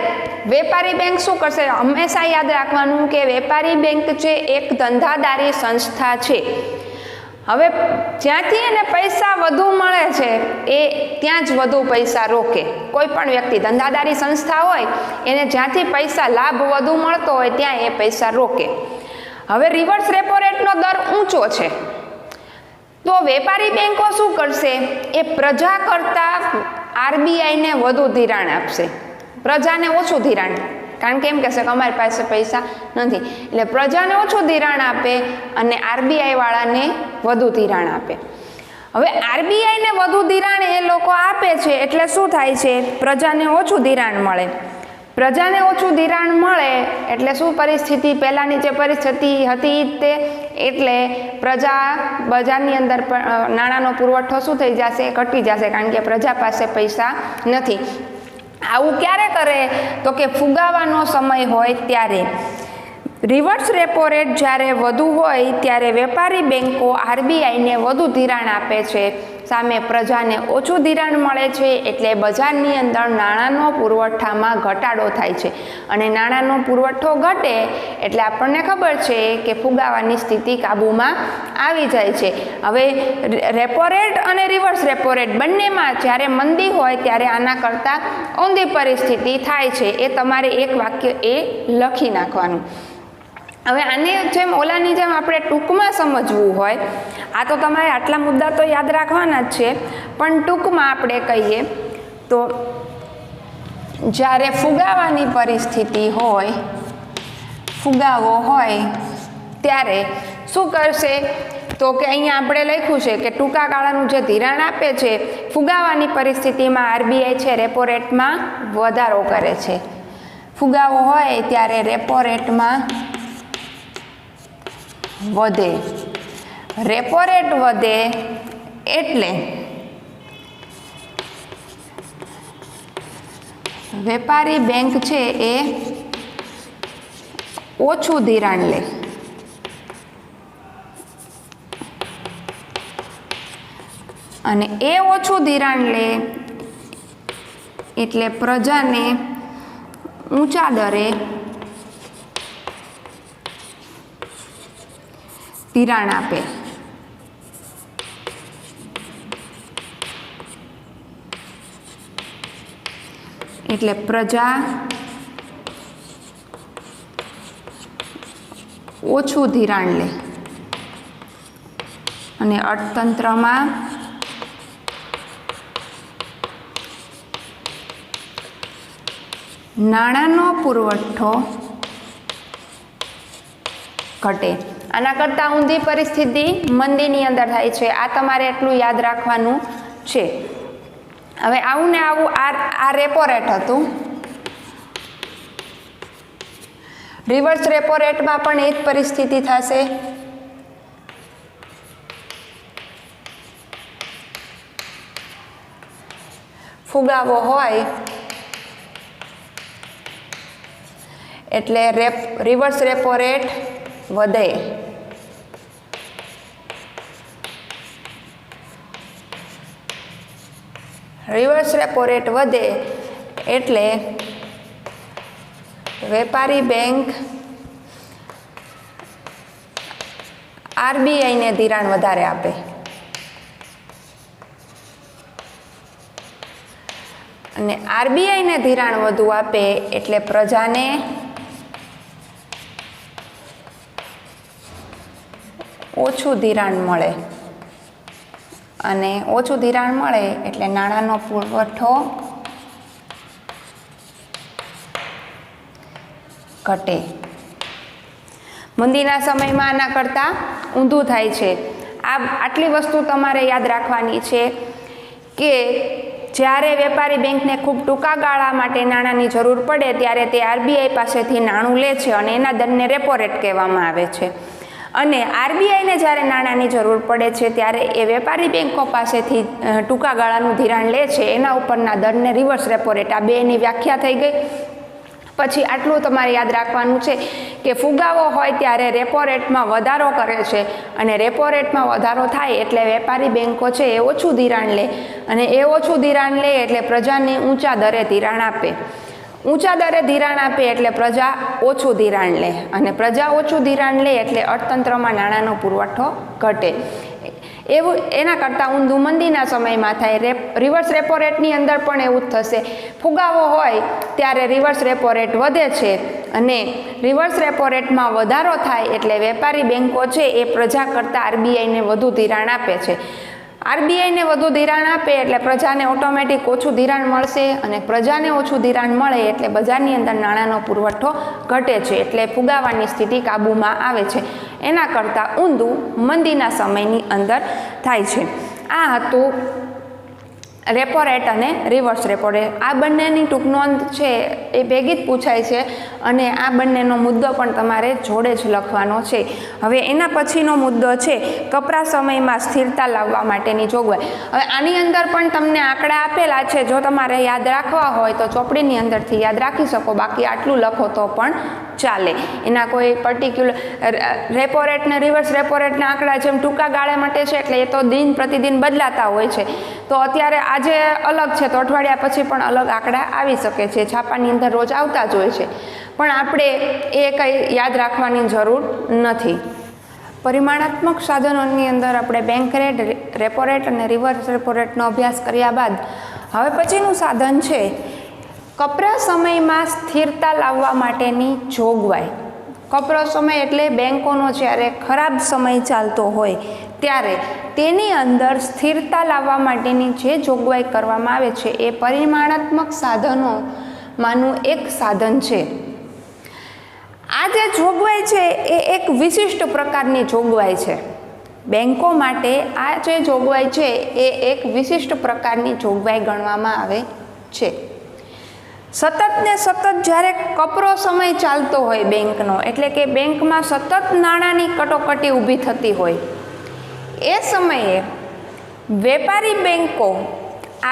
[SPEAKER 1] વેપારી બેંક શું કરશે? હંમેશા યાદ રાખવાનું કે વેપારી બેંક છે એક ધંધાદારી સંસ્થા છે. હવે જ્યાંથી એને પૈસા વધુ મળે છે એ ત્યાં જ વધુ પૈસા રોકે. કોઈ પણ વ્યક્તિ ધંધાદારી સંસ્થા હોય એને જ્યાંથી પૈસા લાભ વધુ મળતો હોય ત્યાં એ પૈસા રોકે. હવે રિવર્સ રેપો રેટનો દર ઊંચો છે તો વેપારી બેંકો શું કરશે? એ પ્રજા કરતાં આરબીઆઈને વધુ ધિરાણ આપશે, પ્રજાને ઓછું ધિરાણ. કારણ કે એમ કહેશે કે અમારી પાસે પૈસા નથી, એટલે પ્રજાને ઓછું ધિરાણ આપે અને આરબીઆઈ વાળાને વધુ ધિરાણ આપે. હવે આરબીઆઈને વધુ ધિરાણ એ લોકો આપે છે એટલે શું થાય છે? પ્રજાને ઓછું ધિરાણ મળે. પ્રજાને ઓછું ધિરાણ મળે એટલે શું પરિસ્થિતિ? પહેલાંની જે પરિસ્થિતિ હતી તે, એટલે પ્રજા બજારની અંદર નાણાંનો પુરવઠો શું થઈ જશે? ઘટી જશે, કારણ કે પ્રજા પાસે પૈસા નથી. આવું ક્યારે કરે? તો કે ફુગાવાનો સમય હોય ત્યારે. રિવર્સ રેપો રેટ જ્યારે વધુ હોય ત્યારે વેપારી બેંકો આરબીઆઈને વધુ ધિરાણ આપે છે. સામે પ્રજાને ઓછું ધિરાણ મળે છે એટલે બજારની અંદર નાણાંનો પુરવઠામાં ઘટાડો થાય છે અને નાણાંનો પુરવઠો ઘટે એટલે આપણને ખબર છે કે ફુગાવાની સ્થિતિ કાબૂમાં આવી જાય છે. હવે રેપો રેટ અને રિવર્સ રેપો રેટ બંનેમાં જ્યારે મંદી હોય ત્યારે આના કરતાં ઊંધી પરિસ્થિતિ થાય છે. એ તમારે એક વાક્ય એ લખી નાખવાનું. હવે આની જેમ ઓલાની જેમ આપણે ટૂંકમાં સમજવું હોય, આ તો તમારે આટલા મુદ્દા તો યાદ રાખવાના જ છે, પણ ટૂંકમાં આપણે કહીએ તો જ્યારે ફુગાવાની પરિસ્થિતિ હોય, ફુગાવો હોય ત્યારે શું કરશે? તો કે અહીંયા આપણે લખ્યું છે કે ટૂંકા ગાળાનું જે ધિરાણ આપે છે, ફુગાવાની પરિસ્થિતિમાં આરબીઆઈ છે રેપો રેટમાં વધારો કરે છે. ફુગાવો હોય ત્યારે રેપો રેટમાં વધે. રેપો રેટ વધે એટલે વેપારી બેંક છે એ ઓછું ધિરાણ લે. અને એ ઓછું ધિરાણ લે એટલે પ્રજાને ઊંચા દરે ધિરાણ આપે. એટલે પ્રજા ઓછું ધિરાણ લે અને અર્થતંત્રમાં નાણાંનો પુરવઠો ઘટે. આના કરતાં ઊંધી પરિસ્થિતિ મંદીની અંદર થાય છે. આ તમારે એટલું યાદ રાખવાનું છે. હવે આવું ને આવું આ રેપો રેટ હતું. રિવર્સ રેપો રેટમાં પણ એ જ પરિસ્થિતિ થશે. ફુગાવો હોય એટલે રિવર્સ રેપો રેટ વધે. રિવર્સ રેપો રેટ વધે એટલે વેપારી બેંક આરબીઆઈને ધિરાણ વધારે આપે. અને આરબીઆઈને ધિરાણ વધુ આપે એટલે પ્રજાને ઓછું ધિરાણ મળે. અને ઓછું ધિરાણ મળે એટલે નાણાંનો પુરવઠો ઘટે. મંદીના સમયમાં આના કરતાં ઊંધું થાય છે. આટલી વસ્તુ તમારે યાદ રાખવાની છે કે જ્યારે વેપારી બેંકને ખૂબ ટૂંકા ગાળા માટે નાણાંની જરૂર પડે ત્યારે તે આરબીઆઈ પાસેથી નાણું લે છે અને એના દરને રેપો રેટ કહેવામાં આવે છે. અને આરબીઆઈને જ્યારે નાણાંની જરૂર પડે છે ત્યારે એ વેપારી બેંકો પાસેથી ટૂંકા ગાળાનું ધિરાણ લે છે, એના ઉપરના દરને રિવર્સ રેપો રેટ. આ બેની વ્યાખ્યા થઈ ગઈ. પછી આટલું તમારે યાદ રાખવાનું છે કે ફુગાવો હોય ત્યારે રેપો રેટમાં વધારો કરે છે અને રેપો રેટમાં વધારો થાય એટલે વેપારી બેંકો છે એ ઓછું ધિરાણ લે અને એ ઓછું ધિરાણ લે એટલે પ્રજાને ઊંચા દરે ધિરાણ આપે. ઊંચા દરે ધિરાણ આપે એટલે પ્રજા ઓછું ધિરાણ લે અને પ્રજા ઓછું ધિરાણ લે એટલે અર્થતંત્રમાં નાણાંનો પુરવઠો ઘટે. એવું એના કરતાં ઊંધું મંદીના સમયમાં થાય. રિવર્સ રેપો રેટની અંદર પણ એવું જ થશે. ફુગાવો હોય ત્યારે રિવર્સ રેપો રેટ વધે છે અને રિવર્સ રેપો રેટમાં વધારો થાય એટલે વેપારી બેંકો છે એ પ્રજા કરતાં આરબીઆઈને વધુ ધિરાણ આપે છે. આરબીઆઈને વધુ ધિરાણ આપે એટલે પ્રજાને ઓટોમેટિક ઓછું ધિરાણ મળશે અને પ્રજાને ઓછું ધિરાણ મળે એટલે બજારની અંદર નાણાંનો પુરવઠો ઘટે છે એટલે ફુગાવાની સ્થિતિ કાબૂમાં આવે છે. એના કરતાં ઊંધું મંદીના સમયની અંદર થાય છે. આ હતું રેપો રેટ અને રિવર્સ રેપો રેટ. આ બંનેની ટૂંક નોંધ છે એ ભેગી જ પૂછાય છે અને આ બંનેનો મુદ્દો પણ તમારે જોડે જ લખવાનો છે. હવે એના પછીનો મુદ્દો છે કપરા સમયમાં સ્થિરતા લાવવા માટેની જોગવાઈ. હવે આની અંદર પણ તમને આંકડા આપેલા છે. જો તમારે યાદ રાખવા હોય તો ચોપડીની અંદરથી યાદ રાખી શકો, બાકી આટલું લખો તો પણ ચાલે. એના કોઈ પર્ટિક્યુલર રેપો રેટ ને રિવર્સ રેપો રેટના આંકડા જેમ ટૂંકા ગાળા માટે છે એટલે એ તો દિન પ્રતિદિન બદલાતા હોય છે. તો અત્યારે આજે અલગ છે તો અઠવાડિયા પછી પણ અલગ આંકડા આવી શકે છે. છાપાની અંદર રોજ આવતા જ હોય છે, પણ આપણે એ કંઈ યાદ રાખવાની જરૂર નથી. પરિમાણાત્મક સાધનોની અંદર આપણે બેંક રેટ, રેપો રેટ અને રિવર્સ રેપો રેટનો અભ્યાસ કર્યા બાદ હવે પછીનું સાધન છે કપરા સમયમાં સ્થિરતા લાવવા માટેની જોગવાઈ. કપરો સમય એટલે બેંકોનો જ્યારે ખરાબ સમય ચાલતો હોય ત્યારે તેની અંદર સ્થિરતા લાવવા માટેની જે જોગવાઈ કરવામાં આવે છે એ પરિમાણાત્મક સાધનોમાંનું એક સાધન છે. આ જે જોગવાઈ છે એ એક વિશિષ્ટ પ્રકારની જોગવાઈ છે. બેંકો માટે આ જે જોગવાઈ છે એ એક વિશિષ્ટ પ્રકારની જોગવાઈ ગણવામાં આવે છે. સતત ને સતત જ્યારે કપરો સમય ચાલતો હોય બેંકનો, એટલે કે બેંકમાં સતત નાણાંની કટોકટી ઊભી થતી હોય, એ સમયે વેપારી બેંકો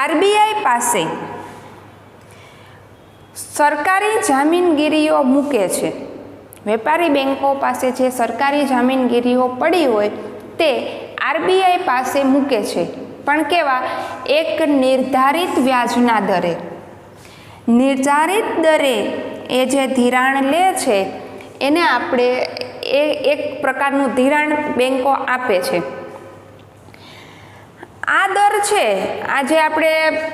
[SPEAKER 1] આરબીઆઈ પાસે સરકારી જામીનગીરીઓ મૂકે છે. વેપારી બેંકો પાસે જે સરકારી જામીનગીરીઓ પડી હોય તે આરબીઆઈ પાસે મૂકે છે, પણ કેવા? એક નિર્ધારિત વ્યાજના દરે. નિર્ધારિત દરે એ જે ધિરાણ લે છે એને આપણે એક પ્રકારનું ધિરાણ બેંકો આપે છે. આ દર છે, આજે આપણે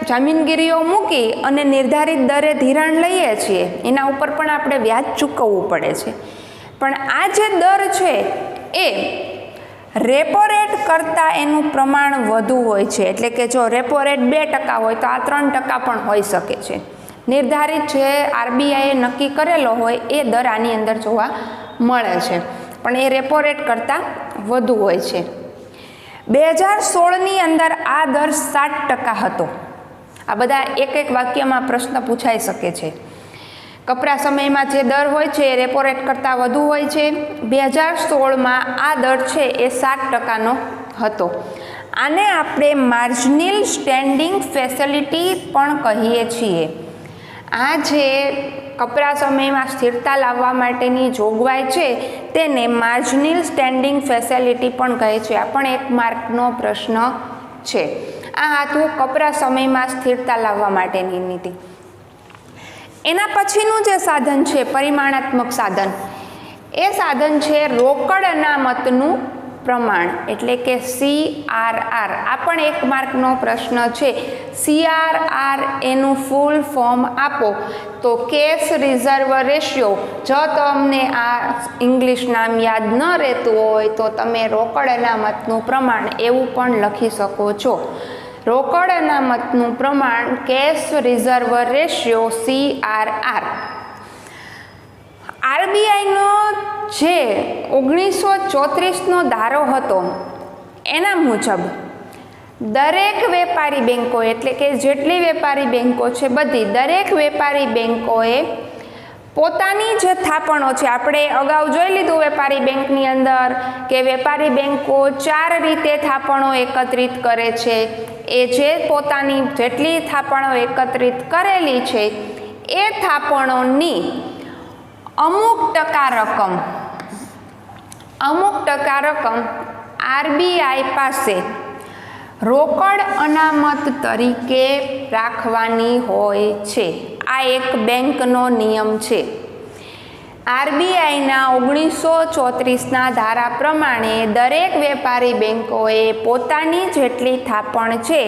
[SPEAKER 1] જામીનગીરીઓ મૂકી અને નિર્ધારિત દરે ધિરાણ લઈએ છીએ, એના ઉપર પણ આપણે વ્યાજ ચૂકવવું પડે છે. પણ આ જે દર છે એ રેપો રેટ કરતાં એનું પ્રમાણ વધુ હોય છે. એટલે કે જો રેપો રેટ 2% હોય તો આ 3% પણ હોઈ શકે છે. નિર્ધારિત જે આરબીઆઈએ નક્કી કરેલો હોય એ દર આની અંદર જોવા મળે છે, પણ એ રેપો રેટ કરતાં વધુ હોય છે. 2016ની અંદર આ દર 7% હતો. આ બધા એક વાક્યમાં પ્રશ્ન પૂછાઈ શકે છે. કપરા સમયમાં જે દર હોય છે એ રેપો રેટ કરતાં વધુ હોય છે. 2016માં આ દર છે એ 7%નો હતો. આને આપણે માર્જિનલ સ્ટેન્ડિંગ ફેસિલિટી પણ કહીએ છીએ. આ જે કપરા સમયમાં સ્થિરતા લાવવા માટેની જોગવાઈ છે તેને માર્જિનલ સ્ટેન્ડિંગ ફેસિલિટી પણ કહે છે. આ પણ 1 માર્કનો પ્રશ્ન છે. આ હતું કપરા સમયમાં સ્થિરતા લાવવા માટેની નીતિ. એના પછીનું જે સાધન છે પરિમાણાત્મક સાધન, એ સાધન છે રોકડ અનામતનું પ્રમાણ, એટલે કે CRR. આ પણ 1 માર્કનો પ્રશ્ન છે. CRR એનું ફૂલ ફોર્મ આપો તો કેશ રિઝર્વ રેશિયો. જો તમને આ ઇંગ્લિશ નામ યાદ ન રહેતું હોય તો તમે રોકડ અનામતનું પ્રમાણ એવું પણ લખી શકો છો. રોકડ અનામતનું પ્રમાણ કેશ રિઝર્વ રેશિયો CRR. આરબીઆઈનો જે 1934નો ધારો હતો એના મુજબ દરેક વેપારી બેંકો, એટલે કે જેટલી વેપારી બેંકો છે બધી, દરેક વેપારી બેંકોએ પોતાની જે થાપણો છે, આપણે અગાઉ જોઈ લીધું વેપારી બેંકની અંદર કે વેપારી બેંકો 4 રીતે થાપણો એકત્રિત કરે છે. એ જે પોતાની જેટલી થાપણો એકત્રિત કરેલી છે એ થાપણોની અમુક ટકા રકમ આરબીઆઈ પાસે રોકડ અનામત તરીકે રાખવાની હોય છે. આ એક બેંકનો નિયમ છે. આરબીઆઈના 1934ના ધારા પ્રમાણે દરેક વેપારી બેંકોએ પોતાની જેટલી થાપણ છે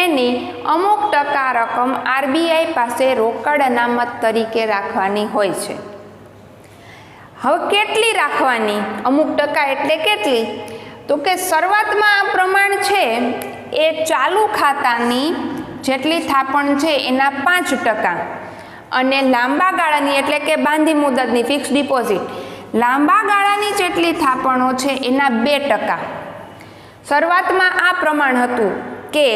[SPEAKER 1] એની અમુક ટકા રકમ આરબીઆઈ પાસે રોકડ અનામત તરીકે રાખવાની હોય છે. હવે કેટલી રાખવાની? અમુક ટકા એટલે કેટલી? તો કે શરૂઆતમાં આ પ્રમાણ છે એ ચાલુ ખાતાની જેટલી થાપણ છે એના 5%, અને લાંબા ગાળાની એટલે કે બાંધી મુદતની ફિક્સ ડિપોઝિટ લાંબા ગાળાની જેટલી થાપણો છે એના 2%. શરૂઆતમાં આ પ્રમાણ હતું કે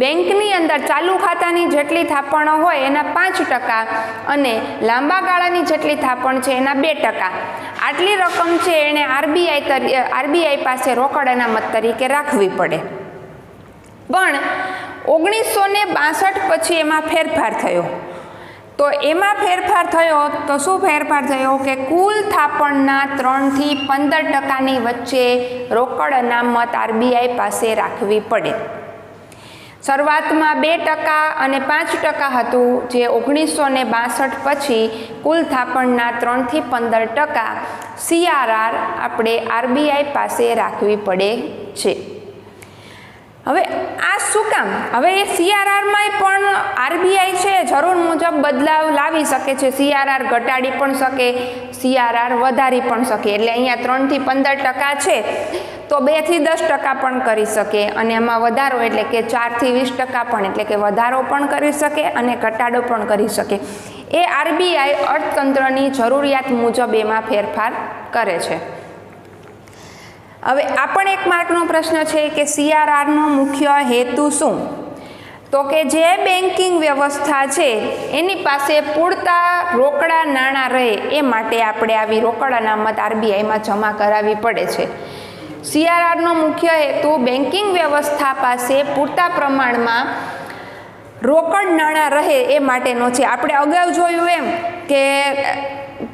[SPEAKER 1] બેંકની અંદર ચાલુ ખાતાની જેટલી થાપણો હોય એના 5% અને લાંબા ગાળાની જેટલી થાપણ છે એના 2%. આટલી રકમ છે એને આરબીઆઈ પાસે રોકડ અનામત તરીકે રાખવી પડે. પણ 1962 પછી એમાં ફેરફાર થયો. તો એમાં ફેરફાર થયો તો શું ફેરફાર થયો કે કુલ થાપણના 3 થી 15% વચ્ચે રોકડ અનામત આરબીઆઈ પાસે રાખવી પડે. શરૂઆતમાં 2% અને 5% હતું, જે 1962 પછી કુલ થાપણના 3 થી 15% CRR આપણે આરબીઆઈ પાસે રાખવી પડે છે. હવે આ શું કામ? હવે એ CRRમાં પણ આરબીઆઈ છે જરૂર મુજબ બદલાવ લાવી શકે છે. CRR ઘટાડી પણ શકે, CRR વધારી પણ શકે. એટલે અહીંયા 3 થી 15% છે તો 2 થી 10% પણ કરી શકે, અને એમાં વધારો એટલે કે 4 થી 20% પણ, એટલે કે વધારો પણ કરી શકે અને ઘટાડો પણ કરી શકે. એ આરબીઆઈ અર્થતંત્રની જરૂરિયાત મુજબ એમાં ફેરફાર કરે છે. હવે આ પણ એક માર્કનો પ્રશ્ન છે કે CRRનો મુખ્ય હેતુ શું? તો કે જે બેન્કિંગ વ્યવસ્થા છે એની પાસે પૂરતા રોકડા નાણાં રહે એ માટે આપણે આવી રોકડ અનામત આરબીઆઈમાં જમા કરાવવી પડે છે. CRRનો મુખ્ય હેતુ બેન્કિંગ વ્યવસ્થા પાસે પૂરતા પ્રમાણમાં રોકડ નાણાં રહે એ માટેનો છે. આપણે અગાઉ જોયું એમ કે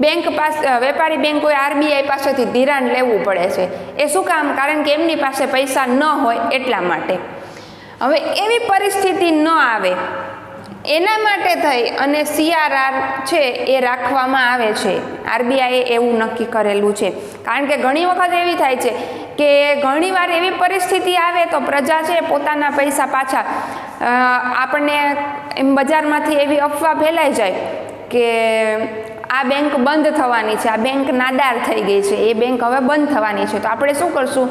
[SPEAKER 1] બેંક પાસે, વેપારી બેંકોએ આરબીઆઈ પાસેથી ધિરાણ લેવું પડે છે. એ શું કામ? કારણ કે એમની પાસે પૈસા ન હોય એટલા માટે. હવે એવી પરિસ્થિતિ ન આવે એના માટે થઈ અને CRR છે એ રાખવામાં આવે છે. આરબીઆઈએ એવું નક્કી કરેલું છે. કારણ કે ઘણી વખત એવી થાય છે કે ઘણીવાર એવી પરિસ્થિતિ આવે તો પ્રજા છે પોતાના પૈસા પાછા, આપણને એમ બજારમાંથી એવી અફવા ફેલાઈ જાય કે આ બેંક બંધ થવાની છે, આ બેંક નાદાર થઈ ગઈ છે, એ બેંક હવે બંધ થવાની છે. તો આપણે શું કરશું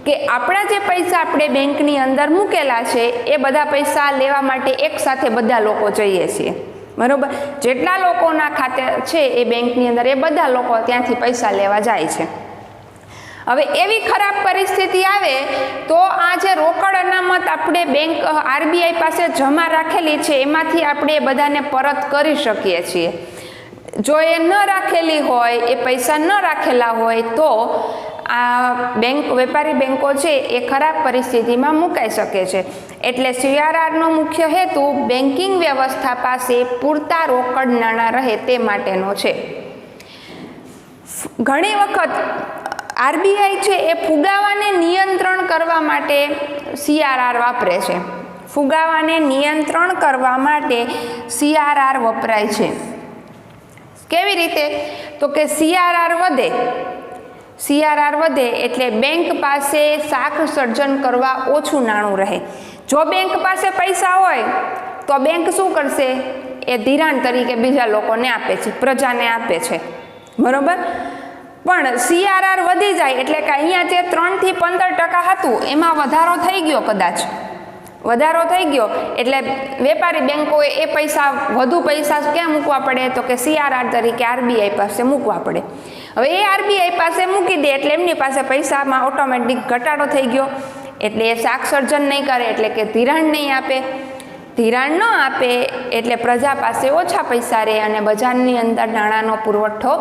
[SPEAKER 1] કે આપણા જે પૈસા આપણે બેંકની અંદર મૂકેલા છે એ બધા પૈસા લેવા માટે એકસાથે બધા લોકો જઈએ છીએ, બરાબર? જેટલા લોકોના ખાતે છે એ બેંકની અંદર એ બધા લોકો ત્યાંથી પૈસા લેવા જાય છે. હવે એવી ખરાબ પરિસ્થિતિ આવે તો આ જે રોકડ અનામત આપણે બેંક આરબીઆઈ પાસે જમા રાખેલી છે એમાંથી આપણે એ બધાને પરત કરી શકીએ છીએ. જો એ ન રાખેલી હોય, એ પૈસા ન રાખેલા હોય તો આ બેંક, વેપારી બેંકો છે એ ખરાબ પરિસ્થિતિમાં મુકાઈ શકે છે. એટલે CRRનો મુખ્ય હેતુ બેન્કિંગ વ્યવસ્થા પાસે પૂરતા રોકડ નાણાં રહે તે માટેનો છે. ઘણી વખત આરબીઆઈ છે એ ફુગાવાને નિયંત્રણ કરવા માટે CRR વાપરે છે. ફુગાવાને નિયંત્રણ કરવા માટે CRR વપરાય છે. કેવી રીતે? તો કે CRR વધે એટલે બેંક પાસે શાખ સર્જન કરવા ઓછું નાણું રહે. જો બેંક પાસે પૈસા હોય તો બેંક શું કરશે? એ ધિરાણ તરીકે બીજા લોકોને આપે છે, પ્રજાને આપે છે, બરોબર? પણ CRR વધી જાય એટલે કે અહીંયા જે 3 થી 15% હતું એમાં વધારો થઈ ગયો, કદાચ વધારો થઈ ગયો એટલે વેપારી બેંકોએ એ પૈસા, વધુ પૈસા ક્યાં મૂકવા પડે? તો કે CRR તરીકે આરબીઆઈ પાસે મૂકવા પડે. હવે એ આરબીઆઈ પાસે મૂકી દે એટલે એમની પાસે પૈસામાં ઓટોમેટિક ઘટાડો થઈ ગયો, એટલે એ શાખ સર્જન નહીં કરે, એટલે કે ધિરાણ નહીં આપે. ધિરાણ ન આપે એટલે પ્રજા પાસે ઓછા પૈસા રહે અને બજારની અંદર નાણાંનો પુરવઠો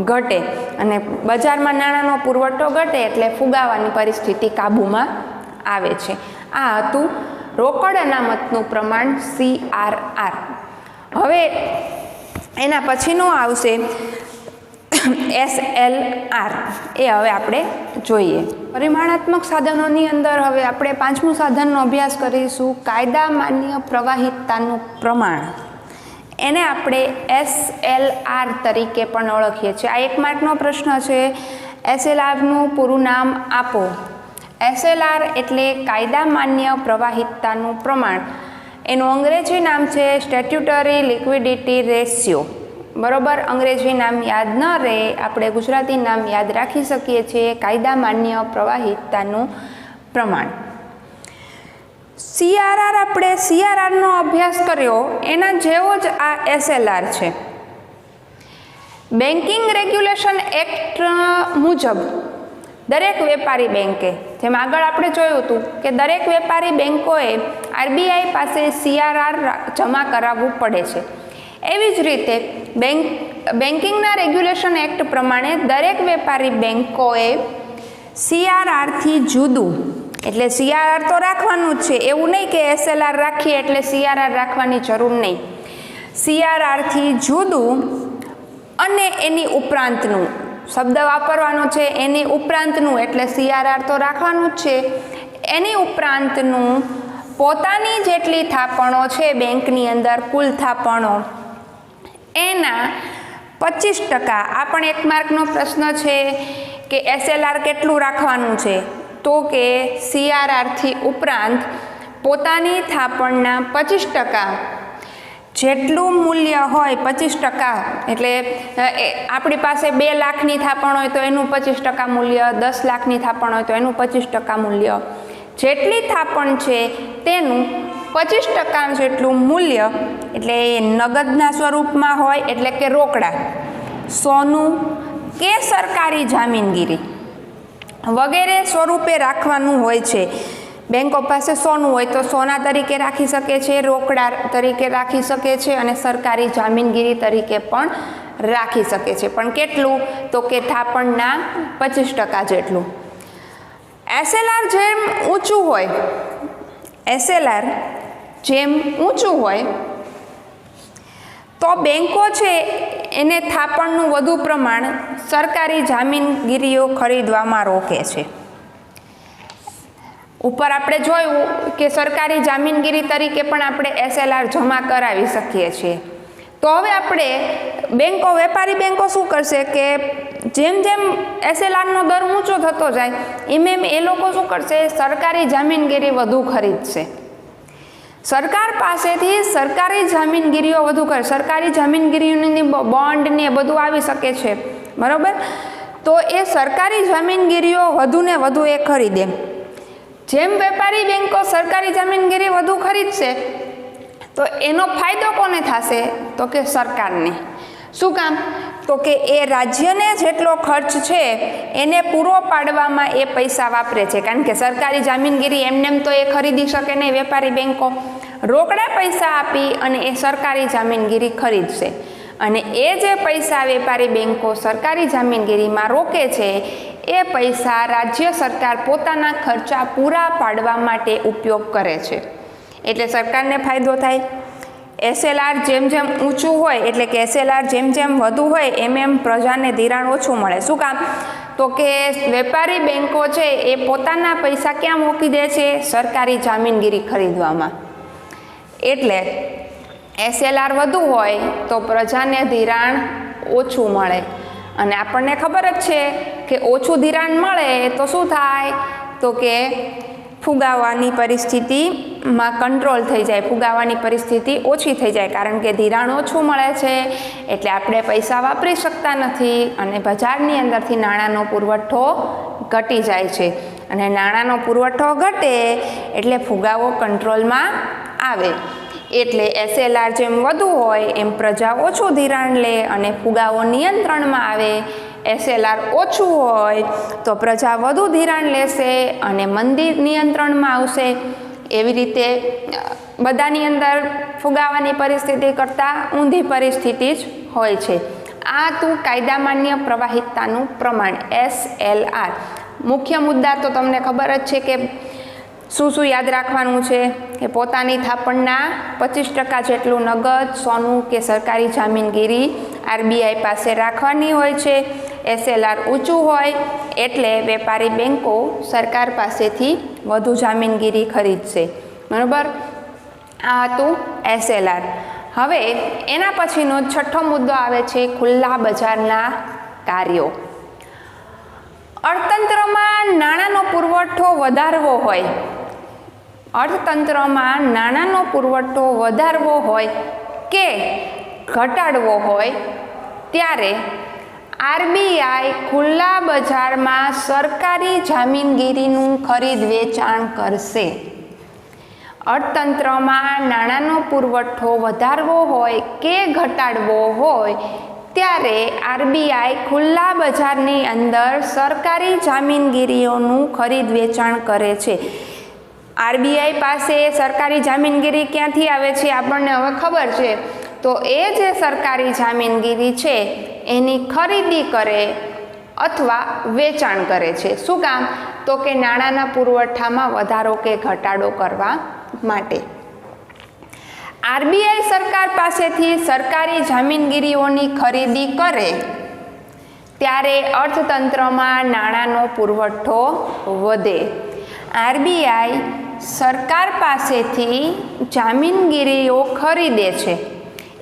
[SPEAKER 1] ઘટે, અને બજારમાં નાણાંનો પુરવઠો ઘટે એટલે ફુગાવાની પરિસ્થિતિ કાબૂમાં આવે છે. આ હતું રોકડ અનામતનું પ્રમાણ CRR. હવે એના પછીનું આવશે SLR. એ હવે આપણે જોઈએ. પરિમાણાત્મક સાધનોની અંદર હવે આપણે 5મું સાધનનો અભ્યાસ કરીશું, કાયદા માન્ય પ્રવાહિતતાનું પ્રમાણ. એને આપણે SLR તરીકે પણ ઓળખીએ છીએ. આ 1 માર્કનો પ્રશ્ન છે. SLRનું પૂરું નામ આપો. SLR એટલે કાયદા માન્ય પ્રવાહિતતાનું પ્રમાણ. એનું અંગ્રેજી નામ છે સ્ટેટ્યુટરી લિક્વિડિટી રેશિયો, બરોબર? અંગ્રેજી નામ યાદ ન રહે, આપણે ગુજરાતી નામ યાદ રાખી શકીએ છીએ, કાયદા માન્ય પ્રવાહિતતાનું પ્રમાણ. CRR, આપણે CRRનો અભ્યાસ કર્યો એના જેવો જ આ SLR છે. બેન્કિંગ રેગ્યુલેશન એક્ટ મુજબ દરેક વેપારી બેંકે, જેમ આગળ આપણે જોયું હતું કે દરેક વેપારી બેંકોએ આરબીઆઈ પાસે CRR જમા કરાવવું પડે છે. એવી જ રીતે બેન્કિંગના રેગ્યુલેશન એક્ટ પ્રમાણે દરેક વેપારી બેંકોએ CRRથી જુદું, એટલે CRR તો રાખવાનું જ છે, એવું નહીં કે SLR રાખીએ એટલે CRR રાખવાની જરૂર નહીં. CRRથી જુદું અને એની ઉપરાંતનું શબ્દ વાપરવાનો છે, એની ઉપરાંતનું એટલે CRR તો રાખવાનું જ છે, એની ઉપરાંતનું પોતાની જેટલી થાપણો છે બેંકની અંદર કુલ થાપણો એના 25%, આ પણ 1 માર્કનો પ્રશ્ન છે કે SLR કેટલું રાખવાનું છે, તો કે CRRથી ઉપરાંત પોતાની થાપણના 25% જેટલું મૂલ્ય હોય 25%, એટલે આપણી પાસે 2 લાખની થાપણ હોય તો એનું 25% મૂલ્ય, 10 લાખની થાપણ હોય તો એનું 25% મૂલ્ય, જેટલી થાપણ છે તેનું 25% જેટલું મૂલ્ય, એટલે એ નગદના સ્વરૂપમાં હોય એટલે કે રોકડા, સોનું કે સરકારી જામીનગીરી વગેરે સ્વરૂપે રાખવાનું હોય છે. બેંકો પાસે સોનું હોય તો સોના તરીકે રાખી શકે છે, રોકડા તરીકે રાખી શકે છે અને સરકારી જામીનગીરી તરીકે પણ રાખી શકે છે, પણ કેટલું, તો કે થાપણના 25% જેટલું. SLR જેમ ઊંચું હોય, SLR જેમ ઊંચું હોય તો બેંકો છે એને થાપણનું વધુ પ્રમાણ સરકારી જામીનગીરીઓ ખરીદવામાં રોકે છે. ઉપર આપણે જોયું કે સરકારી જામીનગીરી તરીકે પણ આપણે SLR જમા કરાવી શકીએ છીએ. તો હવે આપણે બેંકો, વેપારી બેંકો શું કરશે કે જેમ જેમ SLRનો દર ઊંચો થતો જાય એમ એ લોકો શું કરશે, સરકારી જામીનગીરી વધુ ખરીદશે. સરકાર પાસેથી સરકારી જામીનગીરીઓ વધુ કરે, સરકારી જામીનગીરીઓની બોન્ડ ને બધું આવી શકે છે, બરાબર. તો એ સરકારી જામીનગીરીઓ વધુ ને વધુ એ ખરીદે. જેમ વેપારી બેંકો સરકારી જામીનગીરી વધુ ખરીદશે તો એનો ફાયદો કોને થશે, તો કે સરકારને. શું કામ, તો કે એ રાજ્યને જેટલો ખર્ચ છે એને પૂરો પાડવામાં એ પૈસા વાપરે છે, કારણ કે સરકારી જામીનગીરી એમનેમ તો એ ખરીદી શકે નહીં. વેપારી બેંકો રોકડા પૈસા આપી અને એ સરકારી જામીનગીરી ખરીદશે, અને એ જે પૈસા વેપારી બેંકો સરકારી જામીનગીરીમાં રોકે છે એ પૈસા રાજ્ય સરકાર પોતાના ખર્ચા પૂરા પાડવા માટે ઉપયોગ કરે છે, એટલે સરકારને ફાયદો થાય. SLR જેમ જેમ ઊંચું હોય એટલે કે SLR જેમ જેમ વધુ હોય એમ એમ પ્રજાને ધિરાણ ઓછું મળે. શું કામ, તો કે વેપારી બેંકો છે એ પોતાના પૈસા ક્યાં મૂકી દે છે, સરકારી જામીનગીરી ખરીદવામાં. એટલે SLR વધુ હોય તો પ્રજાને ધિરાણ ઓછું મળે, અને આપણને ખબર જ છે કે ઓછું ધિરાણ મળે તો શું થાય, તો કે ફુગાવાની પરિસ્થિતિમાં કંટ્રોલ થઈ જાય, ફુગાવાની પરિસ્થિતિ ઓછી થઈ જાય, કારણ કે ધિરાણ ઓછું મળે છે એટલે આપણે પૈસા વાપરી શકતા નથી અને બજારની અંદરથી નાણાંનો પુરવઠો ઘટી જાય છે, અને નાણાંનો પુરવઠો ઘટે એટલે ફુગાવો કંટ્રોલમાં આવે. એટલે SLR જેમ વધુ હોય એમ પ્રજા ઓછું ધિરાણ લે અને ફુગાવો નિયંત્રણમાં આવે. SLR ઓછું હોય તો પ્રજા વધુ ધિરાણ લેશે અને મંદી નિયંત્રણમાં આવશે. એવી રીતે બધાની અંદર ફુગાવાની પરિસ્થિતિ કરતાં ઊંધી પરિસ્થિતિ જ હોય છે. આ તું કાયદા માન્ય પ્રવાહિતતાનું પ્રમાણ SLR. મુખ્ય મુદ્દા તો તમને ખબર જ છે કે શું શું યાદ રાખવાનું છે, કે પોતાની થાપણના 25% જેટલું નગદ, સોનું કે સરકારી જામીનગીરી RBI પાસે રાખવાની હોય છે. SLR ઊંચું હોય એટલે વેપારી બેંકો સરકાર પાસેથી વધુ જામીનગીરી ખરીદશે, બરાબર. આ હતું SLR. હવે એના પછીનો છઠ્ઠો મુદ્દો આવે છે ખુલ્લા બજારના કાર્યો. અર્થતંત્રમાં નાણાંનો પુરવઠો વધારવો હોય, અર્થતંત્રમાં નાણાંનો પુરવઠો વધારવો હોય કે ઘટાડવો હોય ત્યારે RBI ખુલ્લા બજારમાં સરકારી જામીનગીરીનું ખરીદ વેચાણ કરશે. અર્થતંત્રમાં નાણાંનો પુરવઠો વધારવો હોય કે ઘટાડવો હોય ત્યારે RBI ખુલ્લા બજારની અંદર સરકારી જામીનગીરીઓનું ખરીદ વેચાણ કરે છે. RBI પાસે સરકારી જામીનગીરી ક્યાંથી આવે છે આપણને હવે ખબર છે, તો એ જે સરકારી જામીનગીરી છે એની ખરીદી કરે અથવા વેચાણ કરે છે. શું કામ, તો કે નાણાંના પુરવઠામાં વધારો કે ઘટાડો કરવા માટે. આરબીઆઈ સરકાર પાસેથી સરકારી જામીનગીરીઓની ખરીદી કરે ત્યારે અર્થતંત્રમાં નાણાંનો પુરવઠો વધે. આરબીઆઈ સરકાર પાસેથી જામીનગીરીઓ ખરીદે છે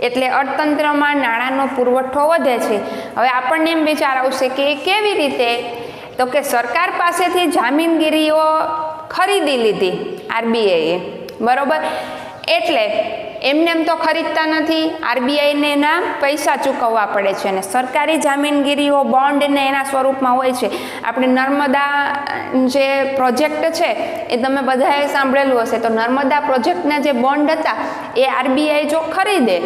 [SPEAKER 1] એટલે અર્થતંત્રમાં નાણાંનો પુરવઠો વધે છે. હવે આપણને એમ વિચાર આવશે કે એ કેવી રીતે? તો કે સરકાર પાસેથી જામીનગીરીઓ ખરીદી લીધી આરબીઆઈએ, બરોબર. એટલે એમને એમ તો ખરીદતા નથી, આરબીઆઈને એના પૈસા ચૂકવવા પડે છે અને સરકારી જામીનગીરીઓ બોન્ડને એના સ્વરૂપમાં હોય છે. આપણે નર્મદા જે પ્રોજેક્ટ છે એ તમે બધાએ સાંભળેલું હશે. તો નર્મદા પ્રોજેક્ટના જે બોન્ડ હતા એ આરબીઆઈ જો ખરીદે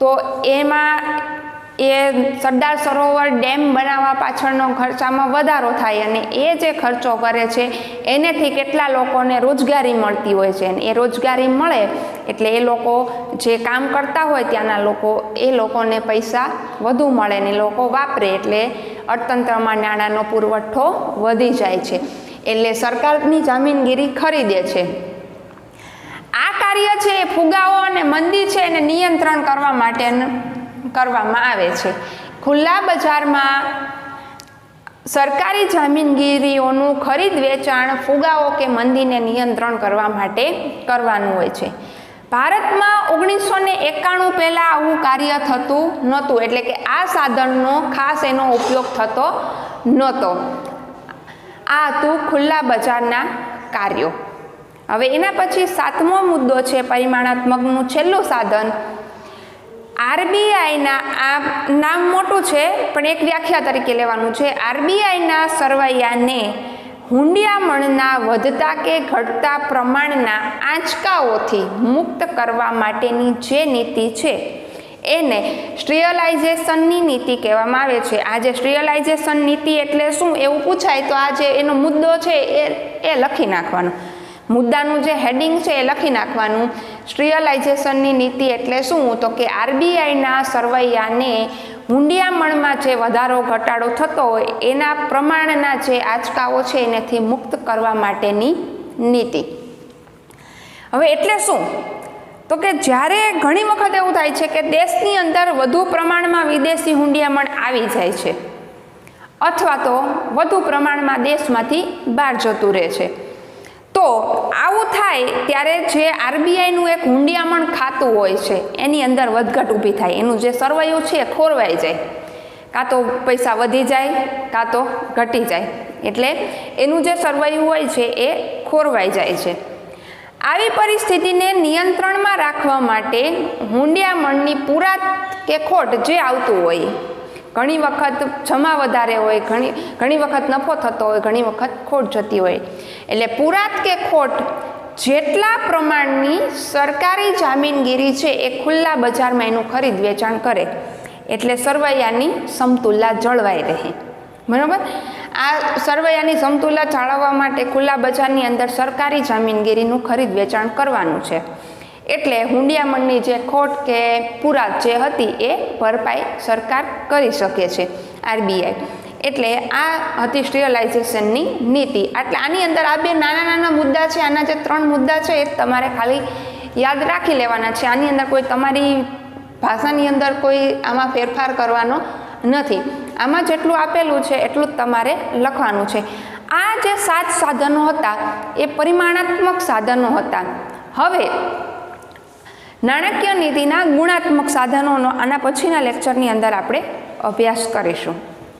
[SPEAKER 1] તો એમાં એ સરદાર સરોવર ડેમ બનાવવા પાછળનો ખર્ચામાં વધારો થાય અને એ જે ખર્ચો કરે છે એનેથી કેટલા લોકોને રોજગારી મળતી હોય છે. અને એ રોજગારી મળે એટલે એ લોકો જે કામ કરતા હોય ત્યાંના લોકો એ લોકોને પૈસા વધુ મળે ને લોકો વાપરે એટલે અર્થતંત્રમાં નાણાંનો પુરવઠો વધી જાય છે. એટલે સરકારની જામીનગીરી ખરીદે છે. આ કાર્ય છે એ ફુગાવો અને મંદી છે એને નિયંત્રણ કરવા માટે કરવામાં આવે છે. ખુલ્લા બજારમાં સરકારી જામીનગીરીઓનું ખરીદ વેચાણ ફુગાવો કે મંદીને નિયંત્રણ કરવા માટે કરવાનું હોય છે. ભારતમાં 1991 પહેલાં આવું કાર્ય થતું નહોતું, એટલે કે આ સાધનનો ખાસ એનો ઉપયોગ થતો નહોતો. આ હતું ખુલ્લા બજારના કાર્યો. હવે એના પછી 7મો મુદ્દો છે પરિમાણાત્મકનું છેલ્લું સાધન. આરબીઆઈના, આ નામ મોટું છે પણ એક વ્યાખ્યા તરીકે લેવાનું છે. આરબીઆઈના સરવૈયાને હુંડિયામણના વધતા કે ઘટતા પ્રમાણના આંચકાઓથી મુક્ત કરવા માટેની જે નીતિ છે એને સ્ટ્રીયલાઇઝેશનની નીતિ કહેવામાં આવે છે. આ જે સ્ટ્રીયલાઇઝેશન નીતિ એટલે શું એવું પૂછાય તો આ જે એનો મુદ્દો છે એ લખી નાખવાનો. મુદ્દાનું જે હેડિંગ છે એ લખી નાખવાનું. સ્ટ્રીયલાઇઝેશનની નીતિ એટલે શું? તો કે આરબીઆઈના સરવૈયાને હુંડિયામણમાં જે વધારો ઘટાડો થતો હોય એના પ્રમાણના જે આંચકાઓ છે એનાથી મુક્ત કરવા માટેની નીતિ. હવે એટલે શું? તો કે જ્યારે ઘણી વખત એવું થાય છે કે દેશની અંદર વધુ પ્રમાણમાં વિદેશી હુંડિયામણ આવી જાય છે અથવા તો વધુ પ્રમાણમાં દેશમાંથી બહાર જતું રહે છે. તો આવું થાય ત્યારે જે આરબીઆઈનું એક હુંડિયામણ ખાતું હોય છે એની અંદર વધઘટ ઊભી થાય. એનું જે સરવૈયું છે એ ખોરવાઈ જાય, કાં તો પૈસા વધી જાય કાં તો ઘટી જાય. એટલે એનું જે સરવૈયું હોય છે એ ખોરવાઈ જાય છે. આવી પરિસ્થિતિને નિયંત્રણમાં રાખવા માટે હુંડિયામણની પૂરાત કે ખોટ જે આવતું હોય, ઘણી વખત જમા વધારે હોય, ઘણી વખત નફો થતો હોય, ઘણી વખત ખોટ જતી હોય. એટલે પૂરાત કે ખોટ જેટલા પ્રમાણની સરકારી જામીનગીરી છે એ ખુલ્લા બજારમાં એનું ખરીદ વેચાણ કરે એટલે સરવૈયાની સમતુલા જળવાઈ રહે. બરાબર. આ સરવૈયાની સમતુલા જાળવવા માટે ખુલ્લા બજારની અંદર સરકારી જામીનગીરીનું ખરીદ વેચાણ કરવાનું છે. એટલે હુંડિયામણની જે ખોટ કે પૂરાત જે હતી એ ભરપાઈ સરકાર કરી શકે છે, આરબીઆઈ. એટલે આ હતી સ્ટ્રીયલાઇઝેશનની નીતિ. એટલે આની અંદર આ બે નાના નાના મુદ્દા છે, આના જે 3 મુદ્દા છે એ તમારે ખાલી યાદ રાખી લેવાના છે. આની અંદર કોઈ તમારી ભાષાની અંદર કોઈ આમાં ફેરફાર કરવાનો નથી. આમાં જેટલું આપેલું છે એટલું જ તમારે લખવાનું છે. આ જે 7 સાધનો હતા એ પરિમાણાત્મક સાધનો હતા. હવે નાણાકીય નીતિના ગુણાત્મક સાધનોનો આના પછીના લેક્ચરની અંદર આપણે અભ્યાસ કરીશું.